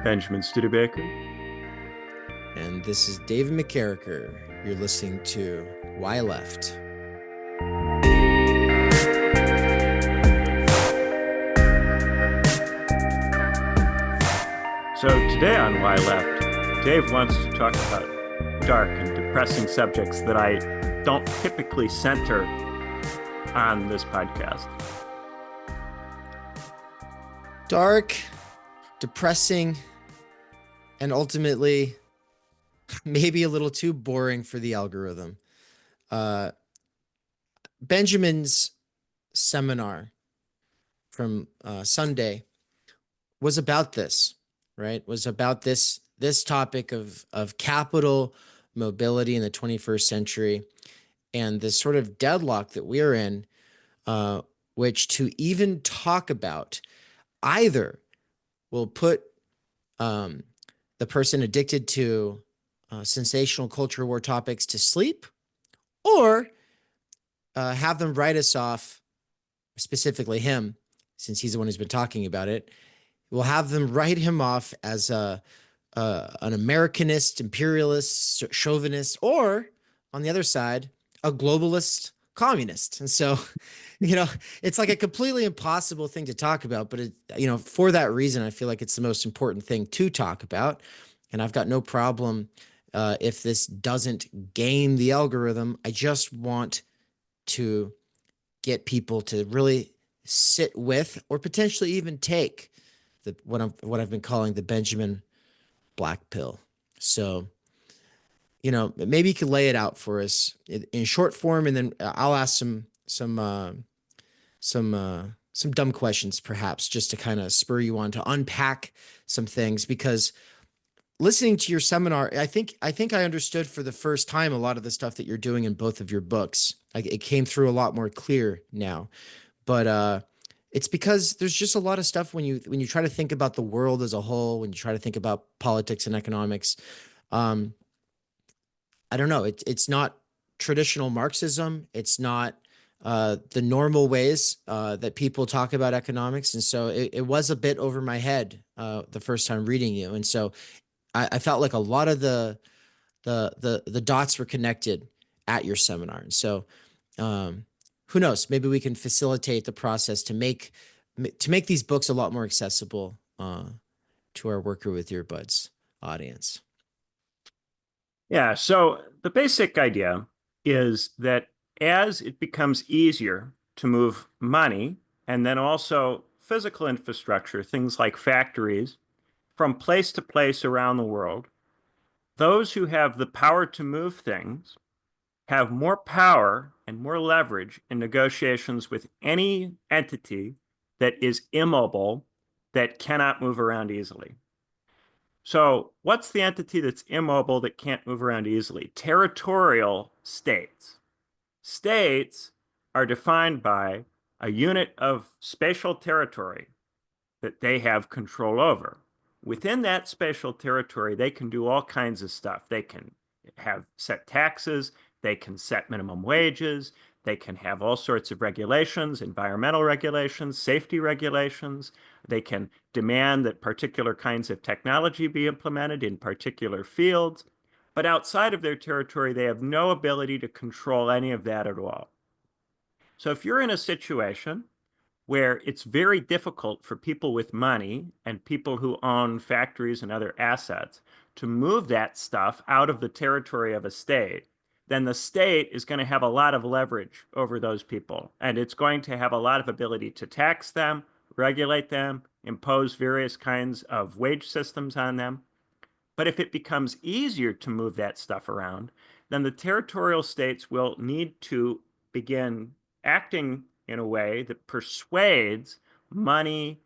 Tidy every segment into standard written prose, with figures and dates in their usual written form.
Benjamin Studebaker. And this is David McKerracher. You're listening to Why Left? So today on Why Left, Dave wants to talk about dark and depressing subjects that I don't typically center on this podcast. Dark, depressing, and ultimately maybe a little too boring for the algorithm. Benjamin's seminar from Sunday was about this, right? Was about this topic of capital mobility in the 21st century and this sort of deadlock that we're in, which to even talk about either will put the person addicted to sensational culture war topics to sleep, or have them write us off, specifically him, since he's the one who's been talking about it. We'll have them write him off as an Americanist, imperialist, chauvinist, or on the other side, a globalist communist. And so, it's like a completely impossible thing to talk about, but for that reason, I feel like it's the most important thing to talk about. And I've got no problem if this doesn't game the algorithm. I just want to get people to really sit with, or potentially even take, what I've been calling the Benjamin Black pill. So, maybe you could lay it out for us in short form, and then I'll ask some dumb questions, perhaps, just to kind of spur you on to unpack some things. Because listening to your seminar, I think I understood for the first time a lot of the stuff that you're doing in both of your books. It came through a lot more clear now, but it's because there's just a lot of stuff when you try to think about the world as a whole, when you try to think about politics and economics. I don't know. It's not traditional Marxism. It's not the normal ways that people talk about economics. And so it was a bit over my head the first time reading you. And so I felt like a lot of the dots were connected at your seminar. And so who knows, maybe we can facilitate the process to make these books a lot more accessible to our Worker with Earbuds audience. Yeah, so the basic idea is that as it becomes easier to move money and then also physical infrastructure, things like factories, from place to place around the world, those who have the power to move things have more power and more leverage in negotiations with any entity that is immobile, that cannot move around easily. So what's the entity that's immobile, that can't move around easily? Territorial states. States are defined by a unit of spatial territory that they have control over. Within that spatial territory, they can do all kinds of stuff. They can have set taxes, they can set minimum wages, they can have all sorts of regulations, environmental regulations, safety regulations. They can demand that particular kinds of technology be implemented in particular fields. But outside of their territory, they have no ability to control any of that at all. So if you're in a situation where it's very difficult for people with money and people who own factories and other assets to move that stuff out of the territory of a state, then the state is going to have a lot of leverage over those people. And it's going to have a lot of ability to tax them, regulate them, impose various kinds of wage systems on them. But if it becomes easier to move that stuff around, then the territorial states will need to begin acting in a way that persuades money,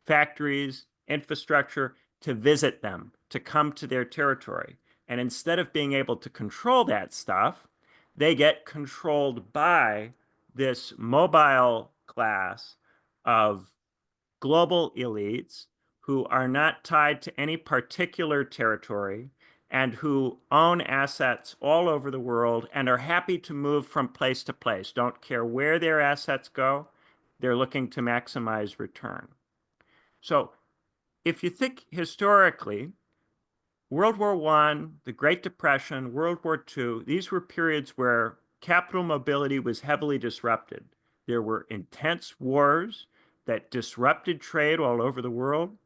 factories, infrastructure to visit them, to come to their territory. And instead of being able to control that stuff, they get controlled by this mobile class of global elites who are not tied to any particular territory and who own assets all over the world and are happy to move from place to place, don't care where their assets go. They're looking to maximize return. So if you think historically, World War I, the Great Depression, World War II, these were periods where capital mobility was heavily disrupted. There were intense wars that disrupted trade all over the world,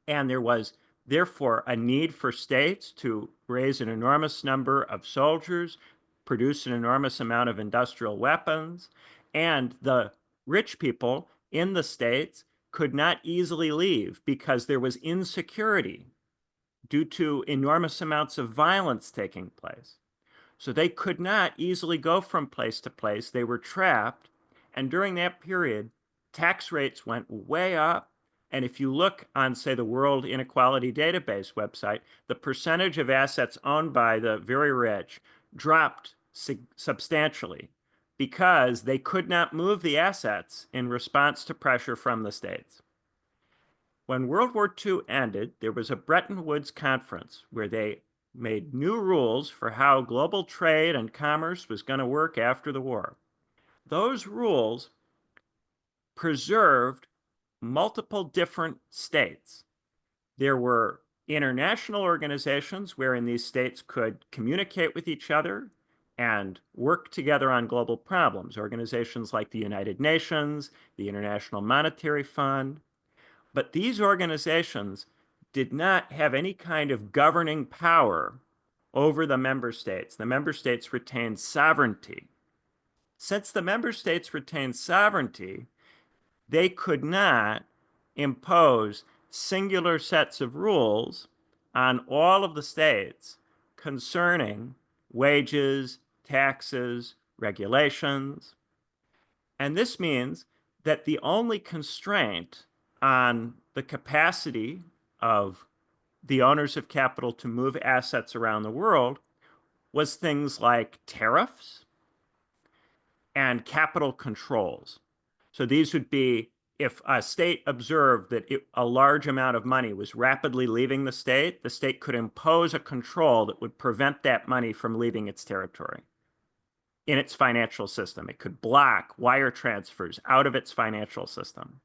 and there was therefore a need for states to raise an enormous number of soldiers, produce an enormous amount of industrial weapons, and the rich people in the states could not easily leave because there was insecurity due to enormous amounts of violence taking place. So they could not easily go from place to place. They were trapped. And during that period, tax rates went way up. And if you look on, say, the World Inequality Database website, the percentage of assets owned by the very rich dropped substantially because they could not move the assets in response to pressure from the states. When World War II ended, there was a Bretton Woods conference where they made new rules for how global trade and commerce was going to work after the war. Those rules preserved multiple different states. There were international organizations wherein these states could communicate with each other and work together on global problems. Organizations like the United Nations, the International Monetary Fund. But these organizations did not have any kind of governing power over the member states. The member states retained sovereignty. Since the member states retained sovereignty, they could not impose singular sets of rules on all of the states concerning wages, taxes, regulations. And this means that the only constraint on the capacity of the owners of capital to move assets around the world was things like tariffs and capital controls. So these would be if a state observed that a large amount of money was rapidly leaving the state could impose a control that would prevent that money from leaving its territory in its financial system. It could block wire transfers out of its financial system.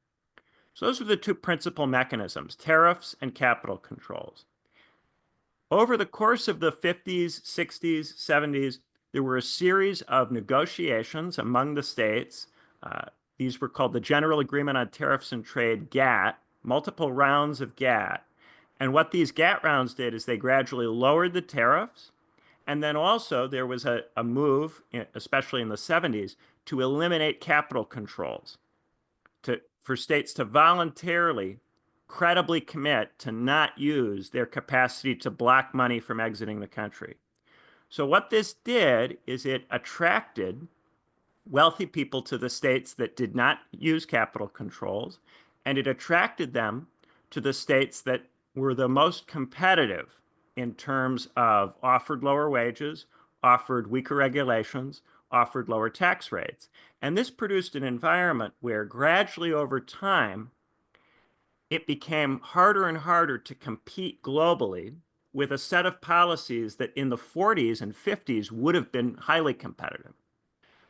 So those are the two principal mechanisms, tariffs and capital controls. Over the course of the 50s, 60s, 70s, there were a series of negotiations among the states. These were called the General Agreement on Tariffs and Trade, GATT, multiple rounds of GATT. And what these GATT rounds did is they gradually lowered the tariffs. And then also there was a move, especially in the 70s, to eliminate capital controls, for states to voluntarily, credibly commit to not use their capacity to block money from exiting the country. So what this did is it attracted wealthy people to the states that did not use capital controls, and it attracted them to the states that were the most competitive in terms of offered lower wages, offered weaker regulations, offered lower tax rates. And this produced an environment where gradually over time, it became harder and harder to compete globally with a set of policies that in the 40s and 50s would have been highly competitive.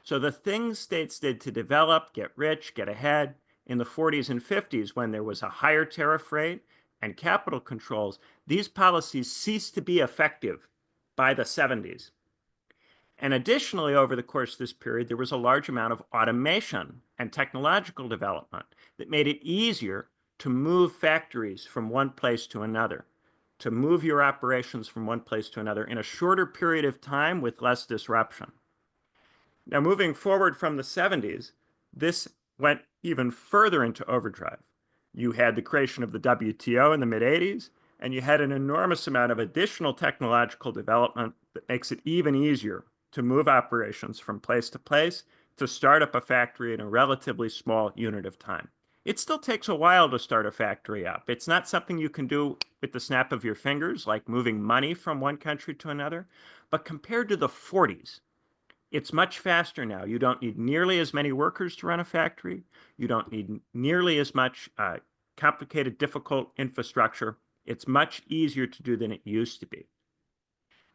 So the things states did to develop, get rich, get ahead in the 40s and 50s when there was a higher tariff rate and capital controls, these policies ceased to be effective by the 70s. And additionally, over the course of this period, there was a large amount of automation and technological development that made it easier to move factories from one place to another, to move your operations from one place to another in a shorter period of time with less disruption. Now, moving forward from the 70s, this went even further into overdrive. You had the creation of the WTO in the mid 80s, and you had an enormous amount of additional technological development that makes it even easier to move operations from place to place, to start up a factory in a relatively small unit of time. It still takes a while to start a factory up. It's not something you can do with the snap of your fingers, like moving money from one country to another. But compared to the 40s, it's much faster now. You don't need nearly as many workers to run a factory. You don't need nearly as much complicated, difficult infrastructure. It's much easier to do than it used to be.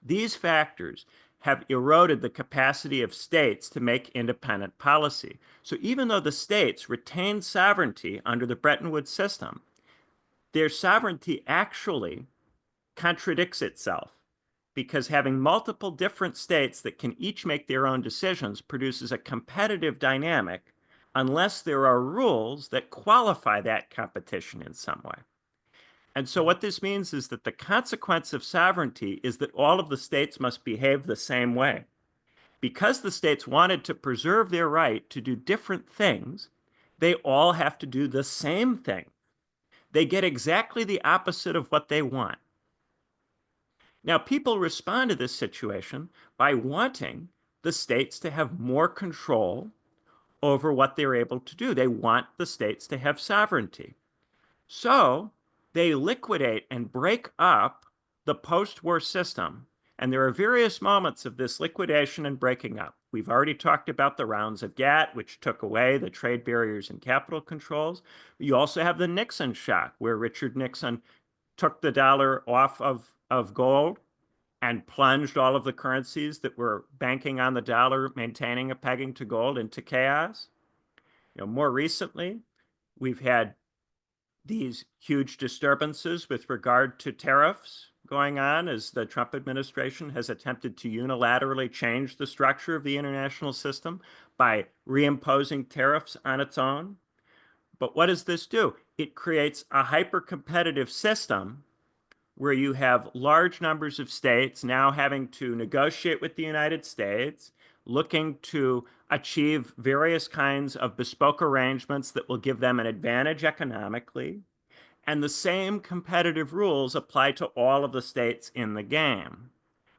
These factors have eroded the capacity of states to make independent policy. So even though the states retained sovereignty under the Bretton Woods system, their sovereignty actually contradicts itself because having multiple different states that can each make their own decisions produces a competitive dynamic unless there are rules that qualify that competition in some way. And so what this means is that the consequence of sovereignty is that all of the states must behave the same way. Because the states wanted to preserve their right to do different things, they all have to do the same thing. They get exactly the opposite of what they want. Now, people respond to this situation by wanting the states to have more control over what they're able to do. They want the states to have sovereignty. So they liquidate and break up the post-war system. And there are various moments of this liquidation and breaking up. We've already talked about the rounds of GATT, which took away the trade barriers and capital controls. You also have the Nixon shock, where Richard Nixon took the dollar off of gold and plunged all of the currencies that were banking on the dollar, maintaining a pegging to gold, into chaos. More recently, we've had these huge disturbances with regard to tariffs going on as the Trump administration has attempted to unilaterally change the structure of the international system by reimposing tariffs on its own. But what does this do? It creates a hyper-competitive system where you have large numbers of states now having to negotiate with the United States, looking to achieve various kinds of bespoke arrangements that will give them an advantage economically. And the same competitive rules apply to all of the states in the game,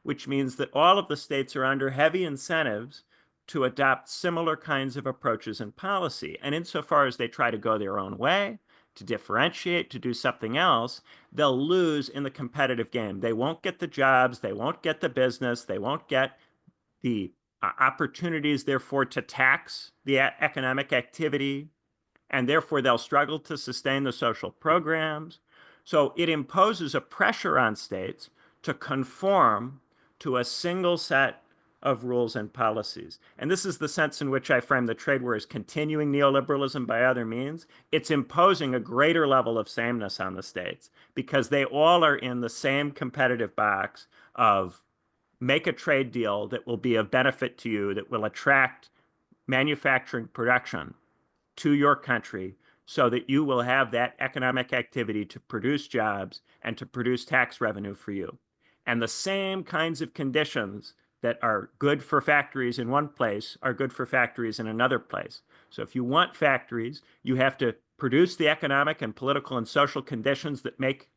which means that all of the states are under heavy incentives to adopt similar kinds of approaches and policy. And insofar as they try to go their own way, to differentiate, to do something else, they'll lose in the competitive game. They won't get the jobs, they won't get the business, they won't get the opportunities, therefore, to tax the economic activity, and therefore they'll struggle to sustain the social programs. So it imposes a pressure on states to conform to a single set of rules and policies. And this is the sense in which I frame the trade war as continuing neoliberalism by other means. It's imposing a greater level of sameness on the states because they all are in the same competitive box of make a trade deal that will be of benefit to you, that will attract manufacturing production to your country so that you will have that economic activity to produce jobs and to produce tax revenue for you. And the same kinds of conditions that are good for factories in one place are good for factories in another place. So if you want factories, you have to produce the economic and political and social conditions that make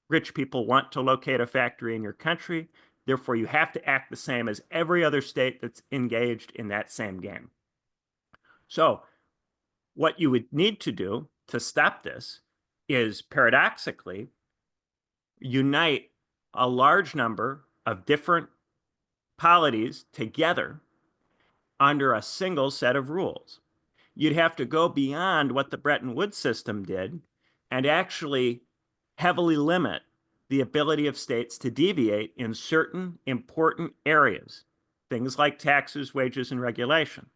rich people want to locate a factory in your country. Therefore, you have to act the same as every other state that's engaged in that same game. So what you would need to do to stop this is paradoxically unite a large number of different polities together under a single set of rules. You'd have to go beyond what the Bretton Woods system did and actually heavily limit the ability of states to deviate in certain important areas, things like taxes, wages, and regulation.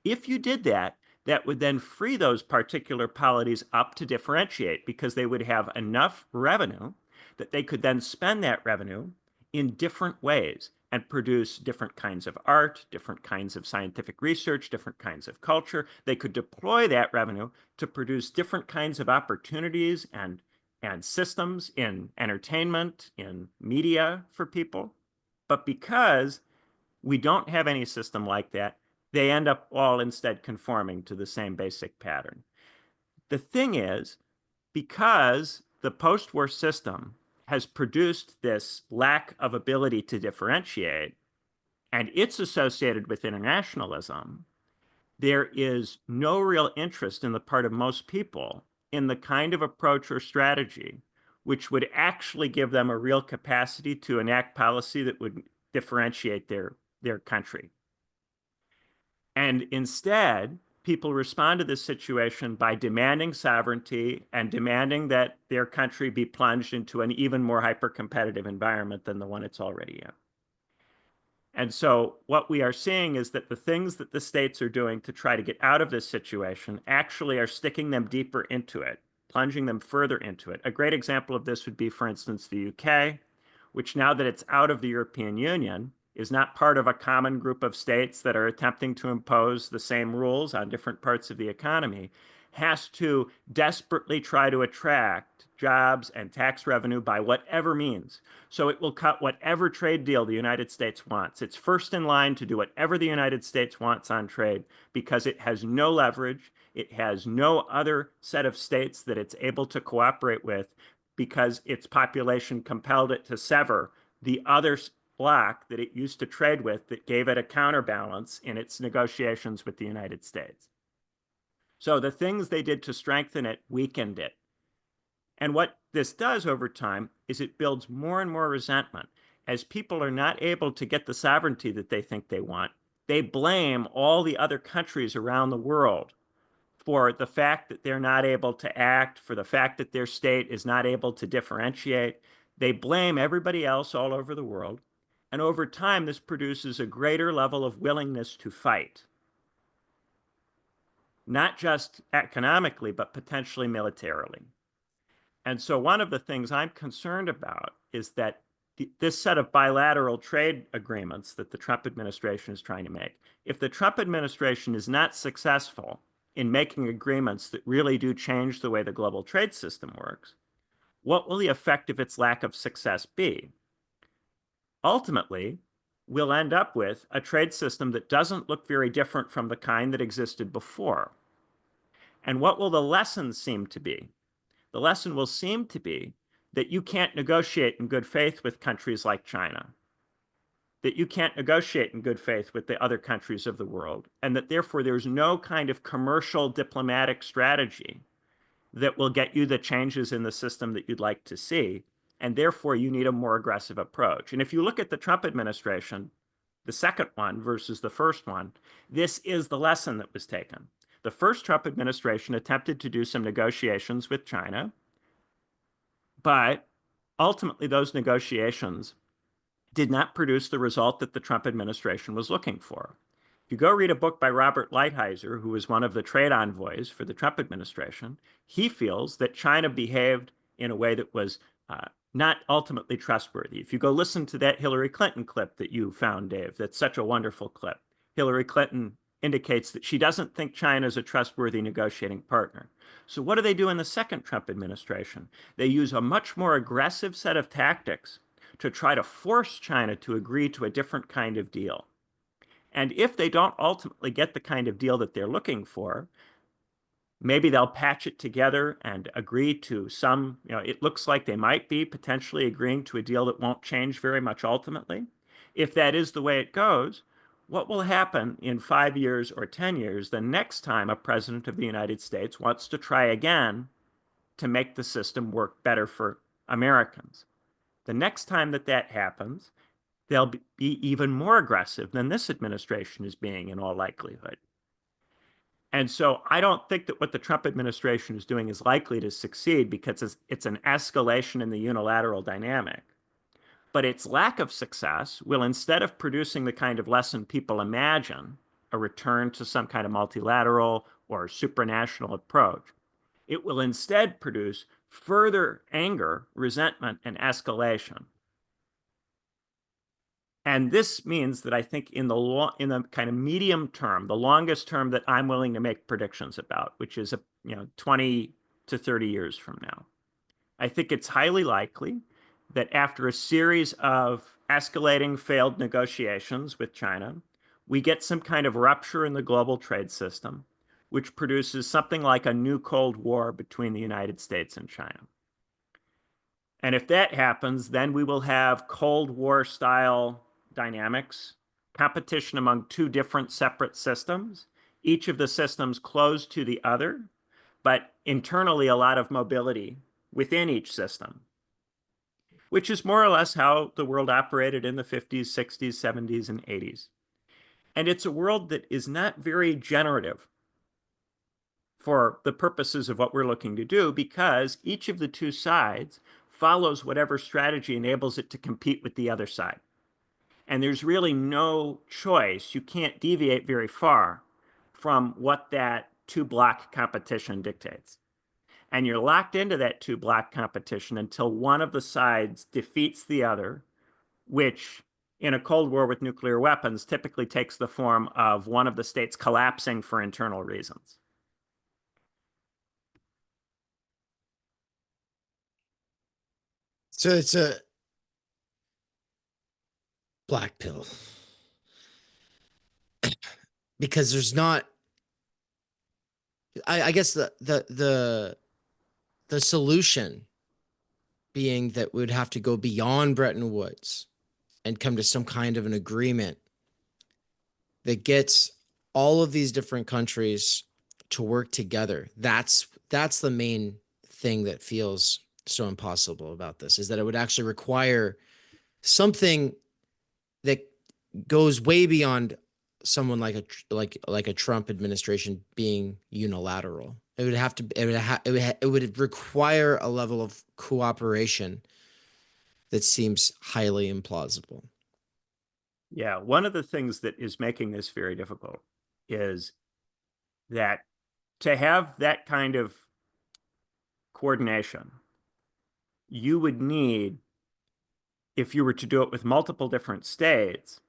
If you did that, that would then free those particular polities up to differentiate because they would have enough revenue that they could then spend that revenue in different ways and produce different kinds of art, different kinds of scientific research, different kinds of culture. They could deploy that revenue to produce different kinds of opportunities and systems in entertainment, in media for people. But because we don't have any system like that, they end up all instead conforming to the same basic pattern. The thing is, because the post-war system has produced this lack of ability to differentiate, and it's associated with internationalism, there is no real interest in the part of most people in the kind of approach or strategy which would actually give them a real capacity to enact policy that would differentiate their country. And instead, people respond to this situation by demanding sovereignty and demanding that their country be plunged into an even more hyper-competitive environment than the one it's already in. And so what we are seeing is that the things that the states are doing to try to get out of this situation actually are sticking them deeper into it. plunging them further into it. A great example of this would be, for instance, the UK, which now that it's out of the European Union, is not part of a common group of states that are attempting to impose the same rules on different parts of the economy, has to desperately try to attract jobs and tax revenue by whatever means. So it will cut whatever trade deal the United States wants. It's first in line to do whatever the United States wants on trade because it has no leverage. It has no other set of states that it's able to cooperate with because its population compelled it to sever the other bloc that it used to trade with that gave it a counterbalance in its negotiations with the United States. So the things they did to strengthen it weakened it. And what this does over time is it builds more and more resentment. As people are not able to get the sovereignty that they think they want, they blame all the other countries around the world for the fact that they're not able to act, for the fact that their state is not able to differentiate. They blame everybody else all over the world. And over time, this produces a greater level of willingness to fight, not just economically, but potentially militarily. And so one of the things I'm concerned about is that this set of bilateral trade agreements that the Trump administration is trying to make, if the Trump administration is not successful in making agreements that really do change the way the global trade system works, what will the effect of its lack of success be? Ultimately, we'll end up with a trade system that doesn't look very different from the kind that existed before. And what will the lesson seem to be? The lesson will seem to be that you can't negotiate in good faith with countries like China, that you can't negotiate in good faith with the other countries of the world, and that therefore there's no kind of commercial diplomatic strategy that will get you the changes in the system that you'd like to see. And therefore, you need a more aggressive approach. And if you look at the Trump administration, the second one versus the first one, this is the lesson that was taken. The first Trump administration attempted to do some negotiations with China, but ultimately those negotiations did not produce the result that the Trump administration was looking for. If you go read a book by Robert Lighthizer, who was one of the trade envoys for the Trump administration, he feels that China behaved in a way that was not ultimately trustworthy. If you go listen to that Hillary Clinton clip that you found, Dave, that's such a wonderful clip. Hillary Clinton indicates that she doesn't think China is a trustworthy negotiating partner. So what do they do in the second Trump administration? They use a much more aggressive set of tactics to try to force China to agree to a different kind of deal. And if they don't ultimately get the kind of deal that they're looking for, maybe they'll patch it together and agree to some, it looks like they might be potentially agreeing to a deal that won't change very much ultimately. If that is the way it goes, what will happen in 5 years or 10 years the next time a president of the United States wants to try again to make the system work better for Americans? The next time that that happens, they'll be even more aggressive than this administration is being in all likelihood. And so I don't think that what the Trump administration is doing is likely to succeed because it's an escalation in the unilateral dynamic. But its lack of success will, instead of producing the kind of lesson people imagine, a return to some kind of multilateral or supranational approach, it will instead produce further anger, resentment, and escalation. And this means that I think in the kind of medium term, the longest term that I'm willing to make predictions about, which is 20 to 30 years from now, I think it's highly likely that after a series of escalating failed negotiations with China, we get some kind of rupture in the global trade system, which produces something like a new Cold War between the United States and China. And if that happens, then we will have Cold War style dynamics, competition among two different separate systems, each of the systems closed to the other, but internally a lot of mobility within each system, which is more or less how the world operated in the 50s, 60s, 70s, and 80s. And it's a world that is not very generative for the purposes of what we're looking to do because each of the two sides follows whatever strategy enables it to compete with the other side. And there's really no choice. You can't deviate very far from what that two-block competition dictates. And you're locked into that two block competition until one of the sides defeats the other, which in a Cold War with nuclear weapons typically takes the form of one of the states collapsing for internal reasons. So it's a black pill because there's not. I guess the solution being that we'd have to go beyond Bretton Woods and come to some kind of an agreement that gets all of these different countries to work together. That's the main thing that feels so impossible about this, is that it would actually require something that goes way beyond someone like a Trump administration being unilateral. It would have to it would require a level of cooperation that seems highly implausible. Yeah, one of the things that is making this very difficult is that to have that kind of coordination, you would need, if you were to do it with multiple different states,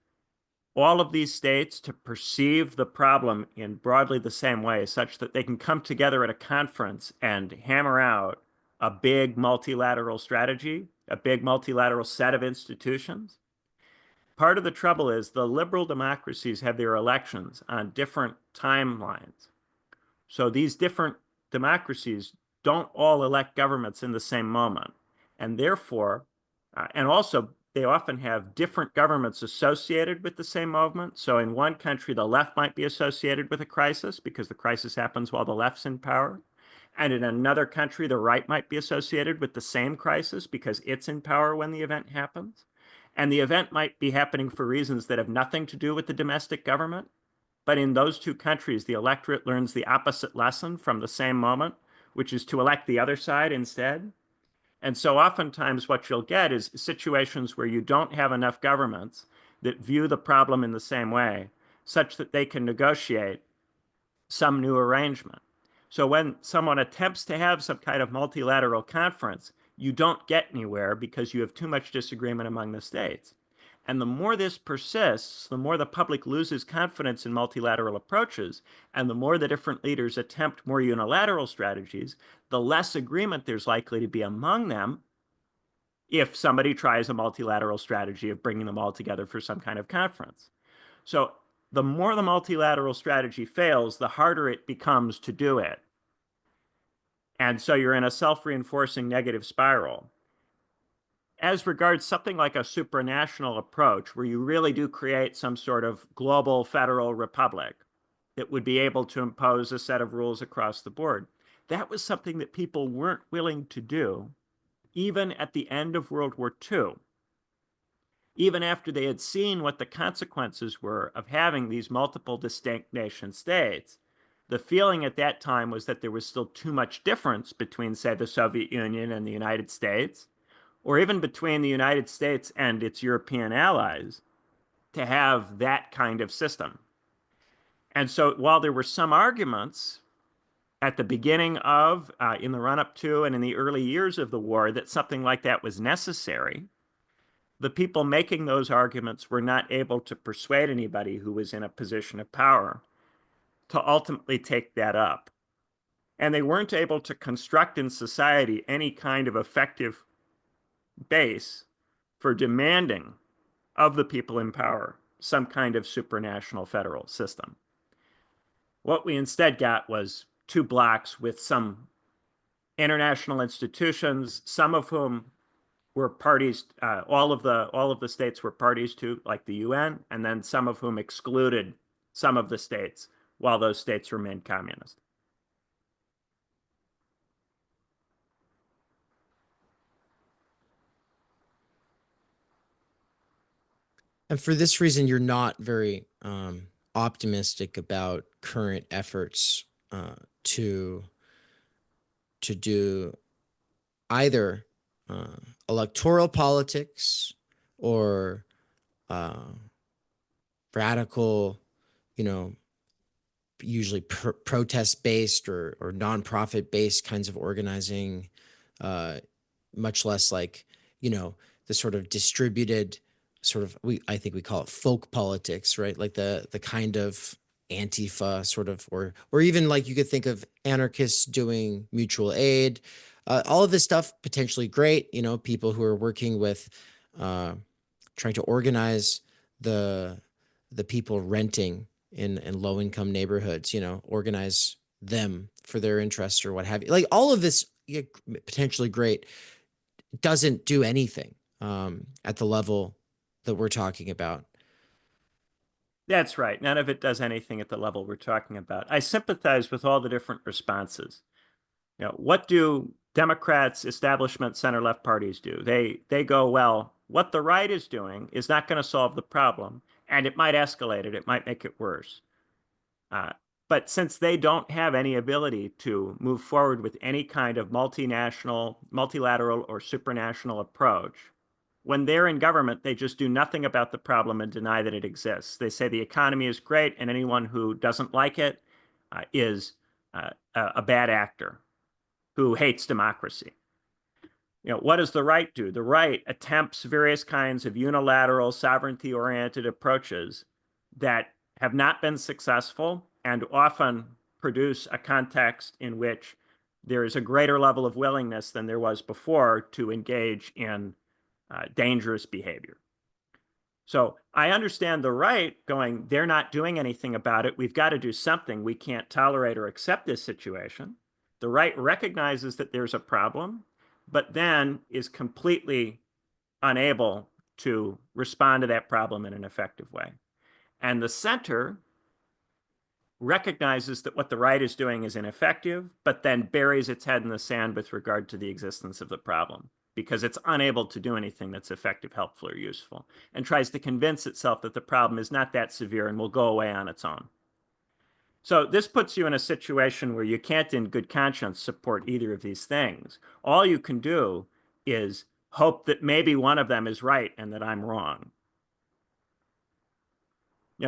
all of these states to perceive the problem in broadly the same way, such that they can come together at a conference and hammer out a big multilateral strategy, a big multilateral set of institutions. Part of the trouble is the liberal democracies have their elections on different timelines. So these different democracies don't all elect governments in the same moment. And therefore, and also they often have different governments associated with the same movement. So in one country, the left might be associated with a crisis because the crisis happens while the left's in power. And in another country, the right might be associated with the same crisis because it's in power when the event happens. And the event might be happening for reasons that have nothing to do with the domestic government. But in those two countries, the electorate learns the opposite lesson from the same moment, which is to elect the other side instead. And so oftentimes what you'll get is situations where you don't have enough governments that view the problem in the same way, such that they can negotiate some new arrangement. So when someone attempts to have some kind of multilateral conference, you don't get anywhere because you have too much disagreement among the states. And the more this persists, the more the public loses confidence in multilateral approaches, and the more the different leaders attempt more unilateral strategies, the less agreement there's likely to be among them if somebody tries a multilateral strategy of bringing them all together for some kind of conference. So the more the multilateral strategy fails, the harder it becomes to do it. And so you're in a self-reinforcing negative spiral. As regards something like a supranational approach, where you really do create some sort of global federal republic that would be able to impose a set of rules across the board, that was something that people weren't willing to do even at the end of World War II. Even after they had seen what the consequences were of having these multiple distinct nation states, the feeling at that time was that there was still too much difference between, say, the Soviet Union and the United States, or even between the United States and its European allies, to have that kind of system. And so while there were some arguments at the beginning of, in the run up to, and in the early years of the war that something like that was necessary, the people making those arguments were not able to persuade anybody who was in a position of power to ultimately take that up. And they weren't able to construct in society any kind of effective base for demanding of the people in power some kind of supranational federal system. What we instead got was two blocks with some international institutions, some of whom were parties, all of the states were parties to, like the UN, and then some of whom excluded some of the states while those states remained communist. And for this reason, you're not very optimistic about current efforts to do either uh, electoral politics or uh, radical, you know, usually protest based or nonprofit based kinds of organizing, much less like, the sort of distributed sort of, I think we call it folk politics, right? Like the kind of Antifa sort of, or even like you could think of anarchists doing mutual aid, all of this stuff potentially great, people who are working with, trying to organize the people renting in low income neighborhoods, organize them for their interests or what have you. Like all of this, potentially great, doesn't do anything at the level that we're talking about. That's right. None of it does anything at the level we're talking about. I sympathize with all the different responses. What do Democrats, establishment, center left parties do? They go, well, what the right is doing is not going to solve the problem, and it might escalate it. It might make it worse. Uh, but since they don't have any ability to move forward with any kind of multinational, multilateral, or supranational approach, when they're in government, they just do nothing about the problem and deny that it exists. They say the economy is great, and anyone who doesn't like it is a bad actor who hates democracy. What does the right do? The right attempts various kinds of unilateral, sovereignty-oriented approaches that have not been successful and often produce a context in which there is a greater level of willingness than there was before to engage in dangerous behavior. So I understand the right going, they're not doing anything about it. We've got to do something. We can't tolerate or accept this situation. The right recognizes that there's a problem, but then is completely unable to respond to that problem in an effective way. And the center recognizes that what the right is doing is ineffective, but then buries its head in the sand with regard to the existence of the problem because it's unable to do anything that's effective, helpful, or useful, and tries to convince itself that the problem is not that severe and will go away on its own. So this puts you in a situation where you can't in good conscience support either of these things. All you can do is hope that maybe one of them is right and that I'm wrong.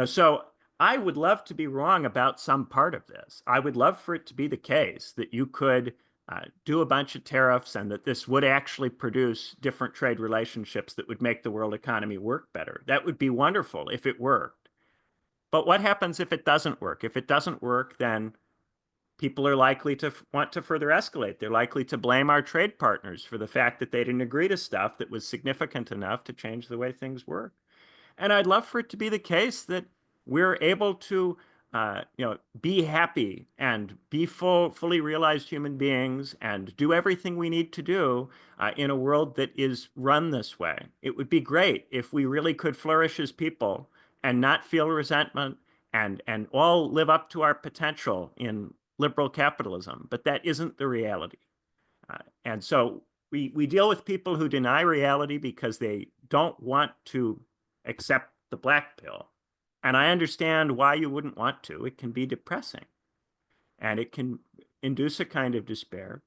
So I would love to be wrong about some part of this. I would love for it to be the case that you could do a bunch of tariffs and that this would actually produce different trade relationships that would make the world economy work better. That would be wonderful if it worked. But what happens if it doesn't work? If it doesn't work, then people are likely to want to further escalate. They're likely to blame our trade partners for the fact that they didn't agree to stuff that was significant enough to change the way things work. And I'd love for it to be the case that we're able to, be happy and be fully realized human beings and do everything we need to do in a world that is run this way. It would be great if we really could flourish as people and not feel resentment and all live up to our potential in liberal capitalism. But that isn't the reality. And so we deal with people who deny reality because they don't want to accept the black pill. And I understand why you wouldn't want to. It can be depressing and it can induce a kind of despair.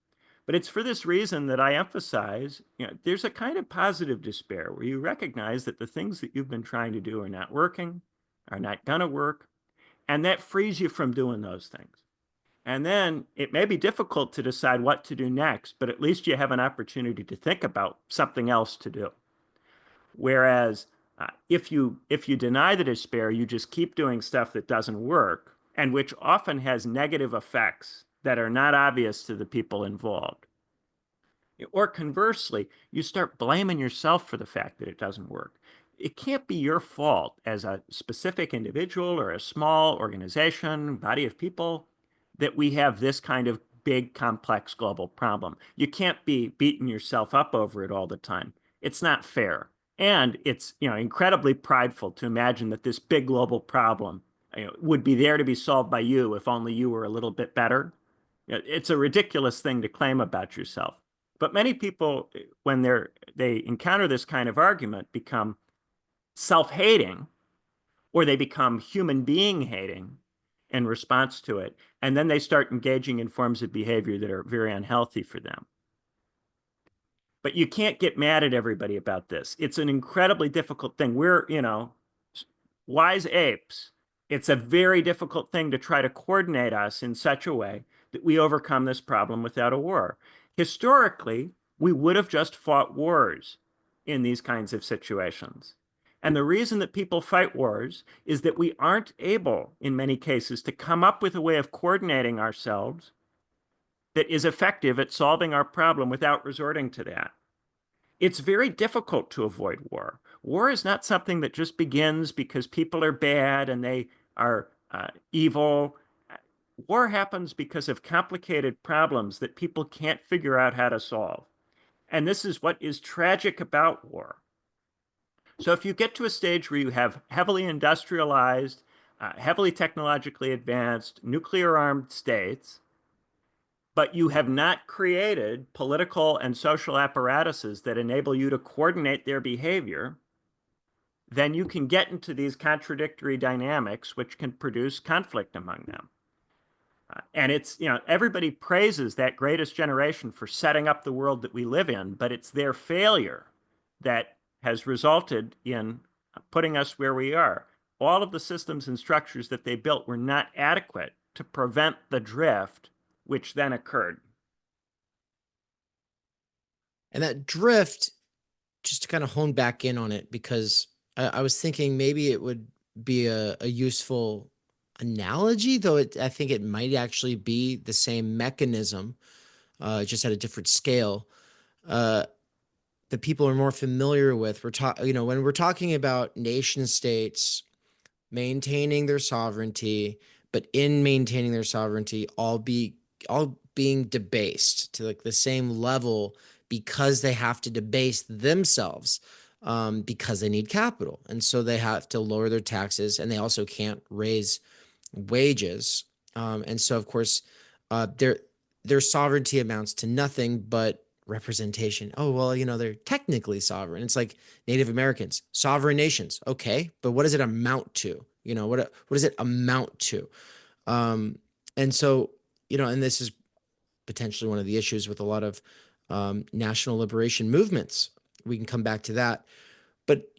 But it's for this reason that I emphasize, there's a kind of positive despair where you recognize that the things that you've been trying to do are not working, are not going to work, and that frees you from doing those things. And then it may be difficult to decide what to do next, but at least you have an opportunity to think about something else to do. Whereas if you deny the despair, you just keep doing stuff that doesn't work and which often has negative effects that are not obvious to the people involved. Or conversely, you start blaming yourself for the fact that it doesn't work. It can't be your fault as a specific individual or a small organization, body of people, that we have this kind of big, complex global problem. You can't be beating yourself up over it all the time. It's not fair. And it's incredibly prideful to imagine that this big global problem would be there to be solved by you if only you were a little bit better. It's a ridiculous thing to claim about yourself. But many people, when they encounter this kind of argument, become self-hating or they become human being hating in response to it. And then they start engaging in forms of behavior that are very unhealthy for them. But you can't get mad at everybody about this. It's an incredibly difficult thing. We're, wise apes It's a very difficult thing to try to coordinate us in such a way that we overcome this problem without a war. Historically, we would have just fought wars in these kinds of situations. And the reason that people fight wars is that we aren't able, in many cases, to come up with a way of coordinating ourselves that is effective at solving our problem without resorting to that. It's very difficult to avoid war. War is not something that just begins because people are bad and they are evil. War happens because of complicated problems that people can't figure out how to solve. And this is what is tragic about war. So if you get to a stage where you have heavily industrialized, heavily technologically advanced, nuclear armed states, but you have not created political and social apparatuses that enable you to coordinate their behavior, then you can get into these contradictory dynamics, which can produce conflict among them. And it's, everybody praises that greatest generation for setting up the world that we live in, but it's their failure that has resulted in putting us where we are. All of the systems and structures that they built were not adequate to prevent the drift, which then occurred. And that drift, just to kind of hone back in on it, because I was thinking maybe it would be a useful analogy, though I think it might actually be the same mechanism, just at a different scale. That people are more familiar with. When we're talking about nation states maintaining their sovereignty, but in maintaining their sovereignty, all being debased to like the same level because they have to debase themselves, because they need capital, and so they have to lower their taxes, and they also can't raise wages, and so of course, their sovereignty amounts to nothing but representation. Oh, well, they're technically sovereign. It's like Native Americans, sovereign nations. Okay, but what does it amount to? What does it amount to? And so, and this is potentially one of the issues with a lot of national liberation movements. We can come back to that. But,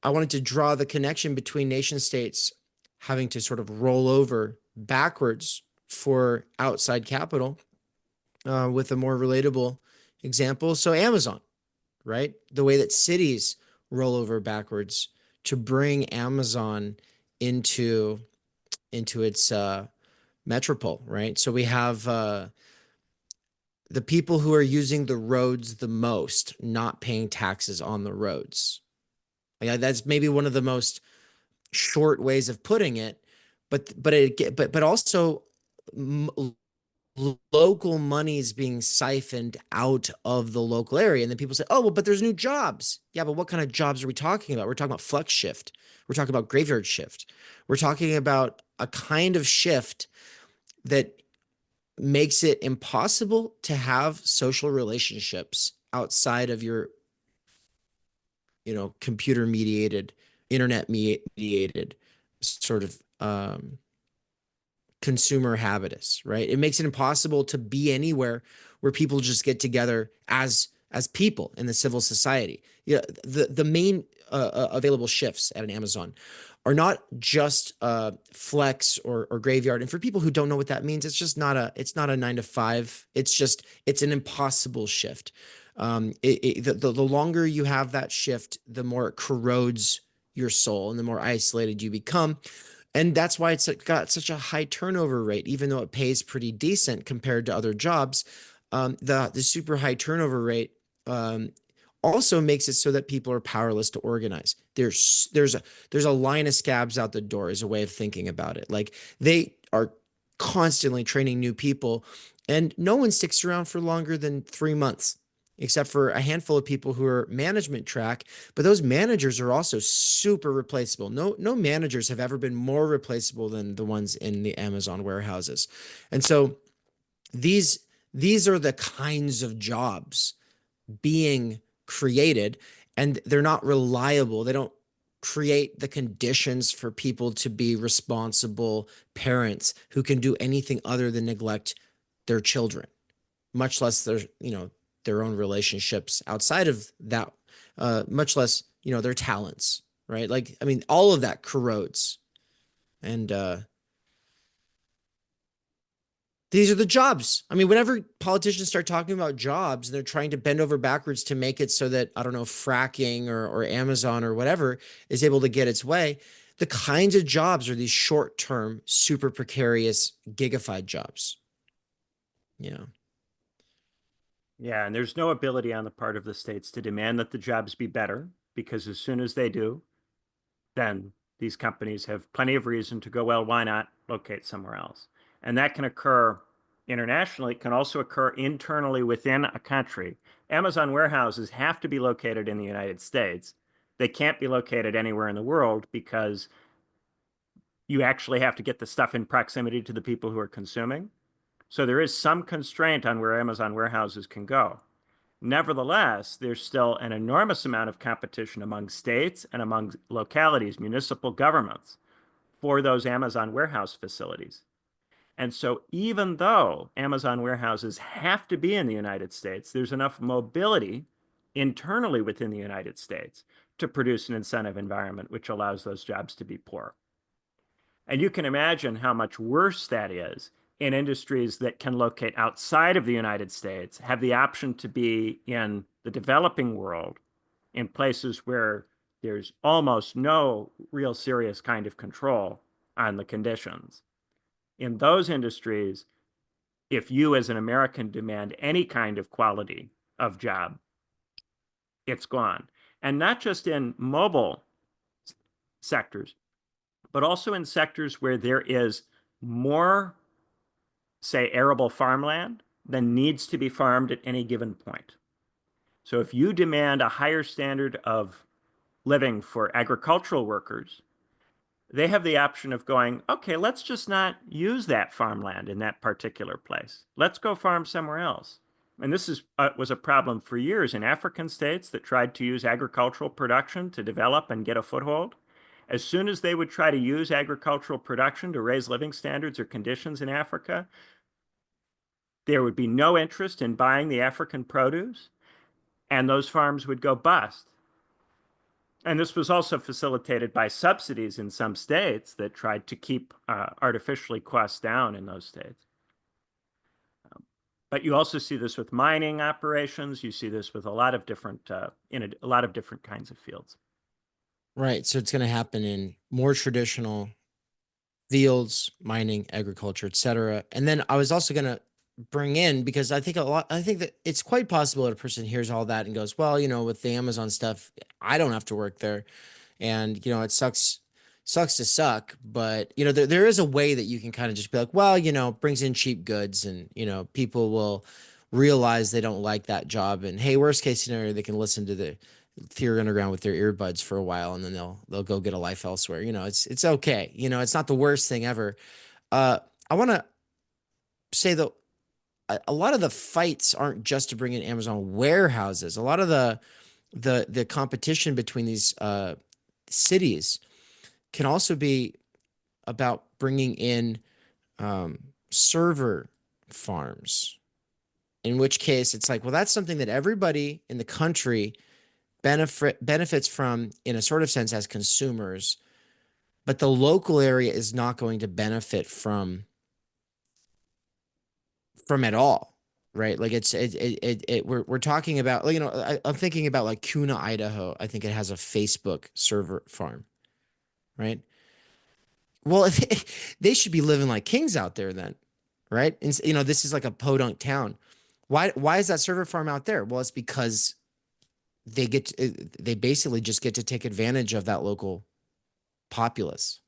I wanted to draw the connection between nation states having to sort of roll over backwards for outside capital, with a more relatable example. So Amazon, right? The way that cities roll over backwards to bring Amazon into its metropole, right? So we have the people who are using the roads the most not paying taxes on the roads. Like, that's maybe one of the most short ways of putting it, but also local money is being siphoned out of the local area. And then people say, oh, well, but there's new jobs. Yeah, but what kind of jobs are we talking about? We're talking about flex shift. We're talking about graveyard shift. We're talking about a kind of shift that makes it impossible to have social relationships outside of your, computer mediated, internet mediated sort of consumer habitus, right? It makes it impossible to be anywhere where people just get together as people in the civil society. Yeah, the main available shifts at an Amazon are not just flex or graveyard. And for people who don't know what that means, it's not a 9 to 5. It's an impossible shift. The longer you have that shift, the more it corrodes your soul and the more isolated you become. And that's why it's got such a high turnover rate, even though it pays pretty decent compared to other jobs. The super high turnover rate also makes it so that people are powerless to organize. There's a line of scabs out the door is a way of thinking about it. Like, they are constantly training new people, and no one sticks around for longer than 3 months, except for a handful of people who are management track. But those managers are also super replaceable. No managers have ever been more replaceable than the ones in the Amazon warehouses. And so these are the kinds of jobs being created, and they're not reliable. They don't create the conditions for people to be responsible parents who can do anything other than neglect their children, much less their own relationships outside of that, much less, their talents, right? Like, I mean, all of that corrodes. And these are the jobs. I mean, whenever politicians start talking about jobs, they're trying to bend over backwards to make it so that, I don't know, fracking or Amazon or whatever is able to get its way. The kinds of jobs are these short-term, super precarious, gigafied jobs. Yeah. Yeah, and there's no ability on the part of the states to demand that the jobs be better, because as soon as they do, then these companies have plenty of reason to go, well, why not locate somewhere else? And that can occur internationally. It can also occur internally within a country. Amazon warehouses have to be located in the United States. They can't be located anywhere in the world because you actually have to get the stuff in proximity to the people who are consuming. So there is some constraint on where Amazon warehouses can go. Nevertheless, there's still an enormous amount of competition among states and among localities, municipal governments, for those Amazon warehouse facilities. And so, even though Amazon warehouses have to be in the United States, there's enough mobility internally within the United States to produce an incentive environment which allows those jobs to be poor. And you can imagine how much worse that is in industries that can locate outside of the United States, have the option to be in the developing world, in places where there's almost no real serious kind of control on the conditions. In those industries, if you as an American demand any kind of quality of job, it's gone. And not just in mobile sectors, but also in sectors where there is more, say, arable farmland than needs to be farmed at any given point. So if you demand a higher standard of living for agricultural workers, they have the option of going, okay, let's just not use that farmland in that particular place. Let's go farm somewhere else. And this was a problem for years in African states that tried to use agricultural production to develop and get a foothold. As soon as they would try to use agricultural production to raise living standards or conditions in Africa, there would be no interest in buying the African produce, and those farms would go bust. And this was also facilitated by subsidies in some states that tried to keep artificially costs down in those states. But you also see this with mining operations. You see this with a lot of different in a lot of different kinds of fields. Right. So it's going to happen in more traditional fields, mining, agriculture, etc. And then I was also going to bring in, because I think that it's quite possible that a person hears all that and goes, well, with the Amazon stuff, I don't have to work there. And, it sucks to suck, but there is a way that you can kind of just be like, well, brings in cheap goods, and, people will realize they don't like that job. And hey, worst case scenario, they can listen to the Theory Underground with their earbuds for a while, and then they'll go get a life elsewhere. It's okay. It's not the worst thing ever. Uh, I want to say though, a lot of the fights aren't just to bring in Amazon warehouses. A lot of the competition between these cities can also be about bringing in server farms. In which case, it's like, well, that's something that everybody in the country benefits from in a sort of sense as consumers, but the local area is not going to benefit from at all, right? Like we're talking about, I'm thinking about like Kuna, Idaho. I think it has a Facebook server farm, right? Well, they should be living like kings out there then, right? And this is like a podunk town. Why is that server farm out there? Well, it's because they basically just get to take advantage of that local populace.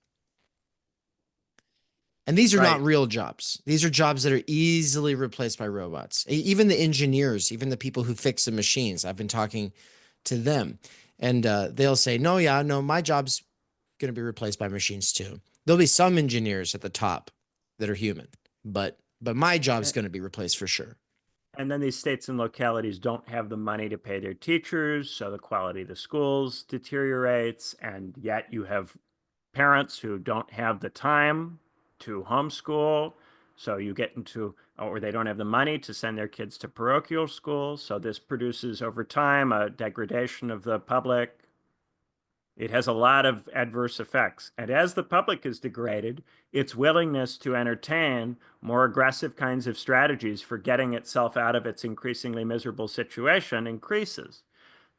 And these are not Right. real jobs. These are jobs that are easily replaced by robots. Even the engineers, even the people who fix the machines, I've been talking to them, and they'll say, no, yeah, no, my job's going to be replaced by machines too. There'll be some engineers at the top that are human, but my job's going to be replaced for sure. And then these states and localities don't have the money to pay their teachers, so the quality of the schools deteriorates, and yet you have parents who don't have the time to homeschool. So you get into, or they don't have the money to send their kids to parochial schools. So this produces over time a degradation of the public. It has a lot of adverse effects. And as the public is degraded, its willingness to entertain more aggressive kinds of strategies for getting itself out of its increasingly miserable situation increases.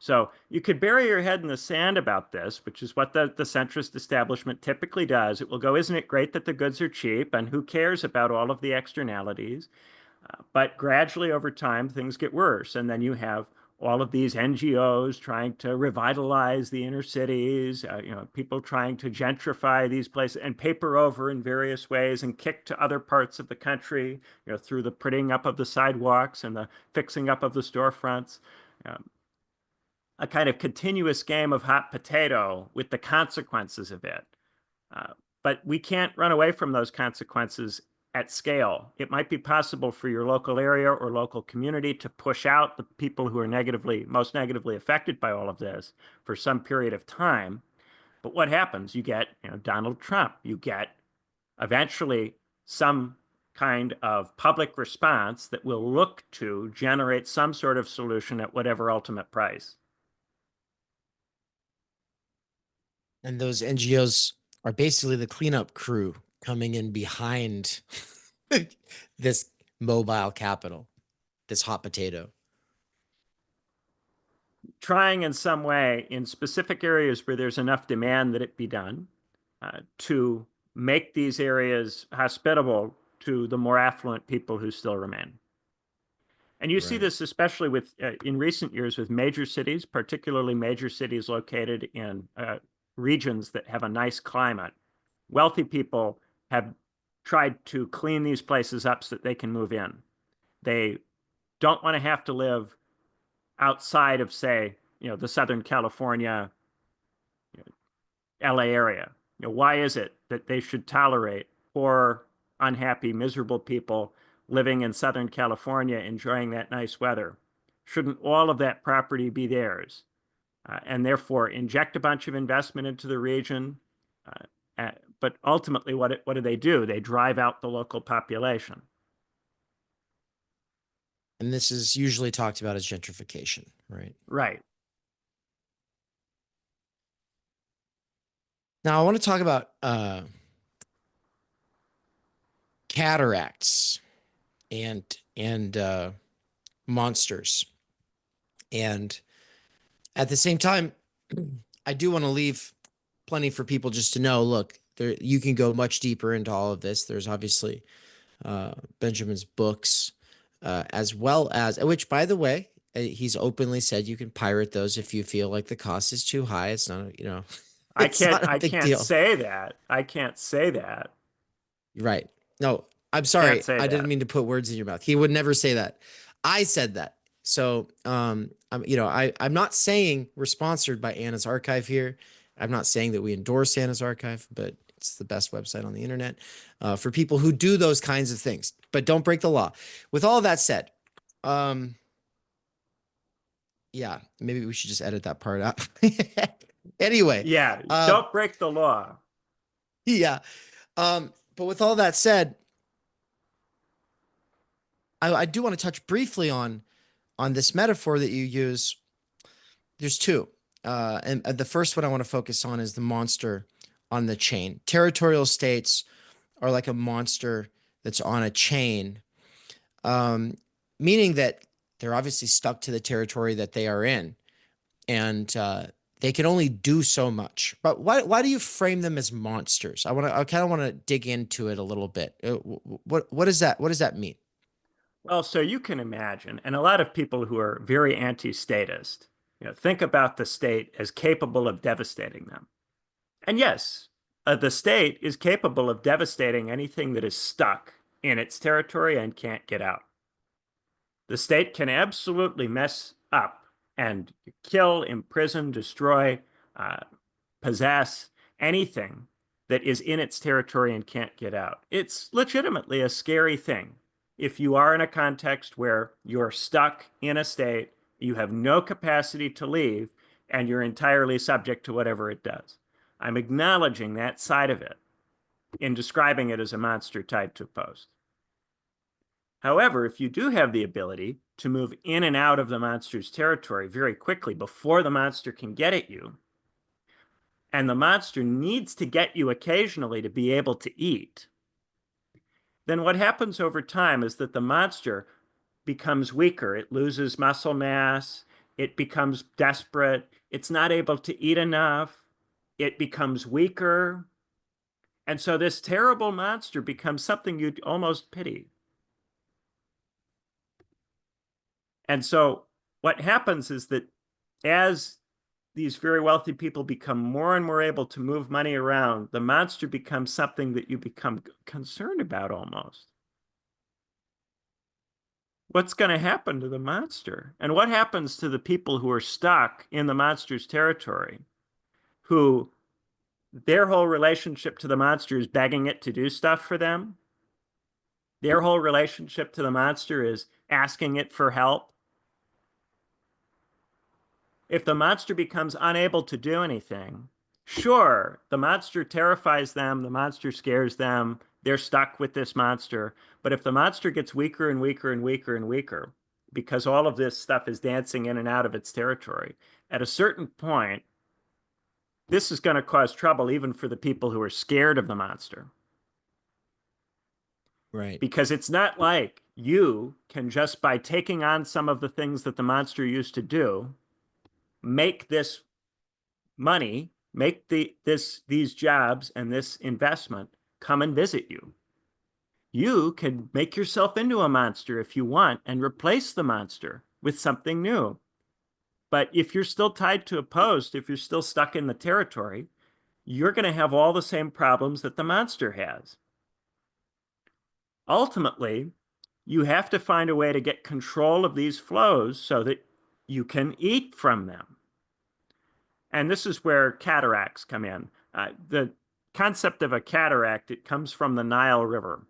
So you could bury your head in the sand about this, which is what the centrist establishment typically does. It will go, isn't it great that the goods are cheap? And who cares about all of the externalities? But gradually over time, things get worse. And then you have all of these NGOs trying to revitalize the inner cities, people trying to gentrify these places and paper over in various ways and kick to other parts of the country, through the prettying up of the sidewalks and the fixing up of the storefronts. Um, a kind of continuous game of hot potato with the consequences of it. Uh, but we can't run away from those consequences at scale. It might be possible for your local area or local community to push out the people who are most negatively affected by all of this for some period of time. But what happens? You get, Donald Trump. You get eventually some kind of public response that will look to generate some sort of solution at whatever ultimate price. And those NGOs are basically the cleanup crew coming in behind this mobile capital, this hot potato. Trying in some way in specific areas where there's enough demand that it be done to make these areas hospitable to the more affluent people who still remain. And you see Right. this especially with in recent years with major cities, particularly major cities located in regions that have a nice climate. Wealthy people have tried to clean these places up so that they can move in. They don't want to have to live outside of, say, the Southern California, LA area. Why is it that they should tolerate poor, unhappy, miserable people living in Southern California enjoying that nice weather? Shouldn't all of that property be theirs? And therefore inject a bunch of investment into the region. But ultimately, what do they do? They drive out the local population. And this is usually talked about as gentrification, right? Right. Now, I want to talk about cataracts and monsters. And at the same time, I do want to leave plenty for people just to know, look, there you can go much deeper into all of this. There's obviously Benjamin's books, as well as, which, by the way, he's openly said you can pirate those if you feel like the cost is too high. It's not, I it's can't not a I big can't deal. say that. I can't say that. Right. No, I'm Can't sorry. say I didn't that. mean to put words in your mouth. He would never say that. I said that. So, I'm not saying we're sponsored by Anna's Archive here. I'm not saying that we endorse Anna's Archive, but it's the best website on the internet for people who do those kinds of things, but don't break the law. With all that said, um, yeah, maybe we should just edit that part out. Anyway, Yeah, uh, don't break the law. yeah. But with all that said, I do want to touch briefly on this metaphor that you use. There's two. And the first one I want to focus on is the monster on the chain. Territorial states are like a monster that's on a chain, um, meaning that they're obviously stuck to the territory that they are in, and they can only do so much. But why do you frame them as monsters? I kind of want to dig into it a little bit. What does that mean? Well, so you can imagine, and a lot of people who are very anti-statist, think about the state as capable of devastating them. And yes, the state is capable of devastating anything that is stuck in its territory and can't get out. The state can absolutely mess up and kill, imprison, destroy, uh, possess anything that is in its territory and can't get out. It's legitimately a scary thing. If you are in a context where you're stuck in a state, you have no capacity to leave, and you're entirely subject to whatever it does. I'm acknowledging that side of it in describing it as a monster tied to a post. However, if you do have the ability to move in and out of the monster's territory very quickly before the monster can get at you, and the monster needs to get you occasionally to be able to eat, then what happens over time is that the monster becomes weaker. It loses muscle mass. It becomes desperate. It's not able to eat enough. It becomes weaker. And so this terrible monster becomes something you'd almost pity. And so what happens is that as these very wealthy people become more and more able to move money around, the monster becomes something that you become concerned about almost. What's going to happen to the monster? And what happens to the people who are stuck in the monster's territory, who their whole relationship to the monster is begging it to do stuff for them? Their whole relationship to the monster is asking it for help. If the monster becomes unable to do anything, sure, the monster terrifies them, the monster scares them, they're stuck with this monster. But if the monster gets weaker and weaker and weaker and weaker, because all of this stuff is dancing in and out of its territory, at a certain point, this is going to cause trouble even for the people who are scared of the monster. Right. Because it's not like you can just by taking on some of the things that the monster used to do, make this money, make these jobs and this investment come and visit you. You can make yourself into a monster if you want and replace the monster with something new. But if you're still tied to a post, if you're still stuck in the territory, you're going to have all the same problems that the monster has. Ultimately, you have to find a way to get control of these flows so that you can eat from them. And this is where cataracts come in. The concept of a cataract, it comes from the Nile River.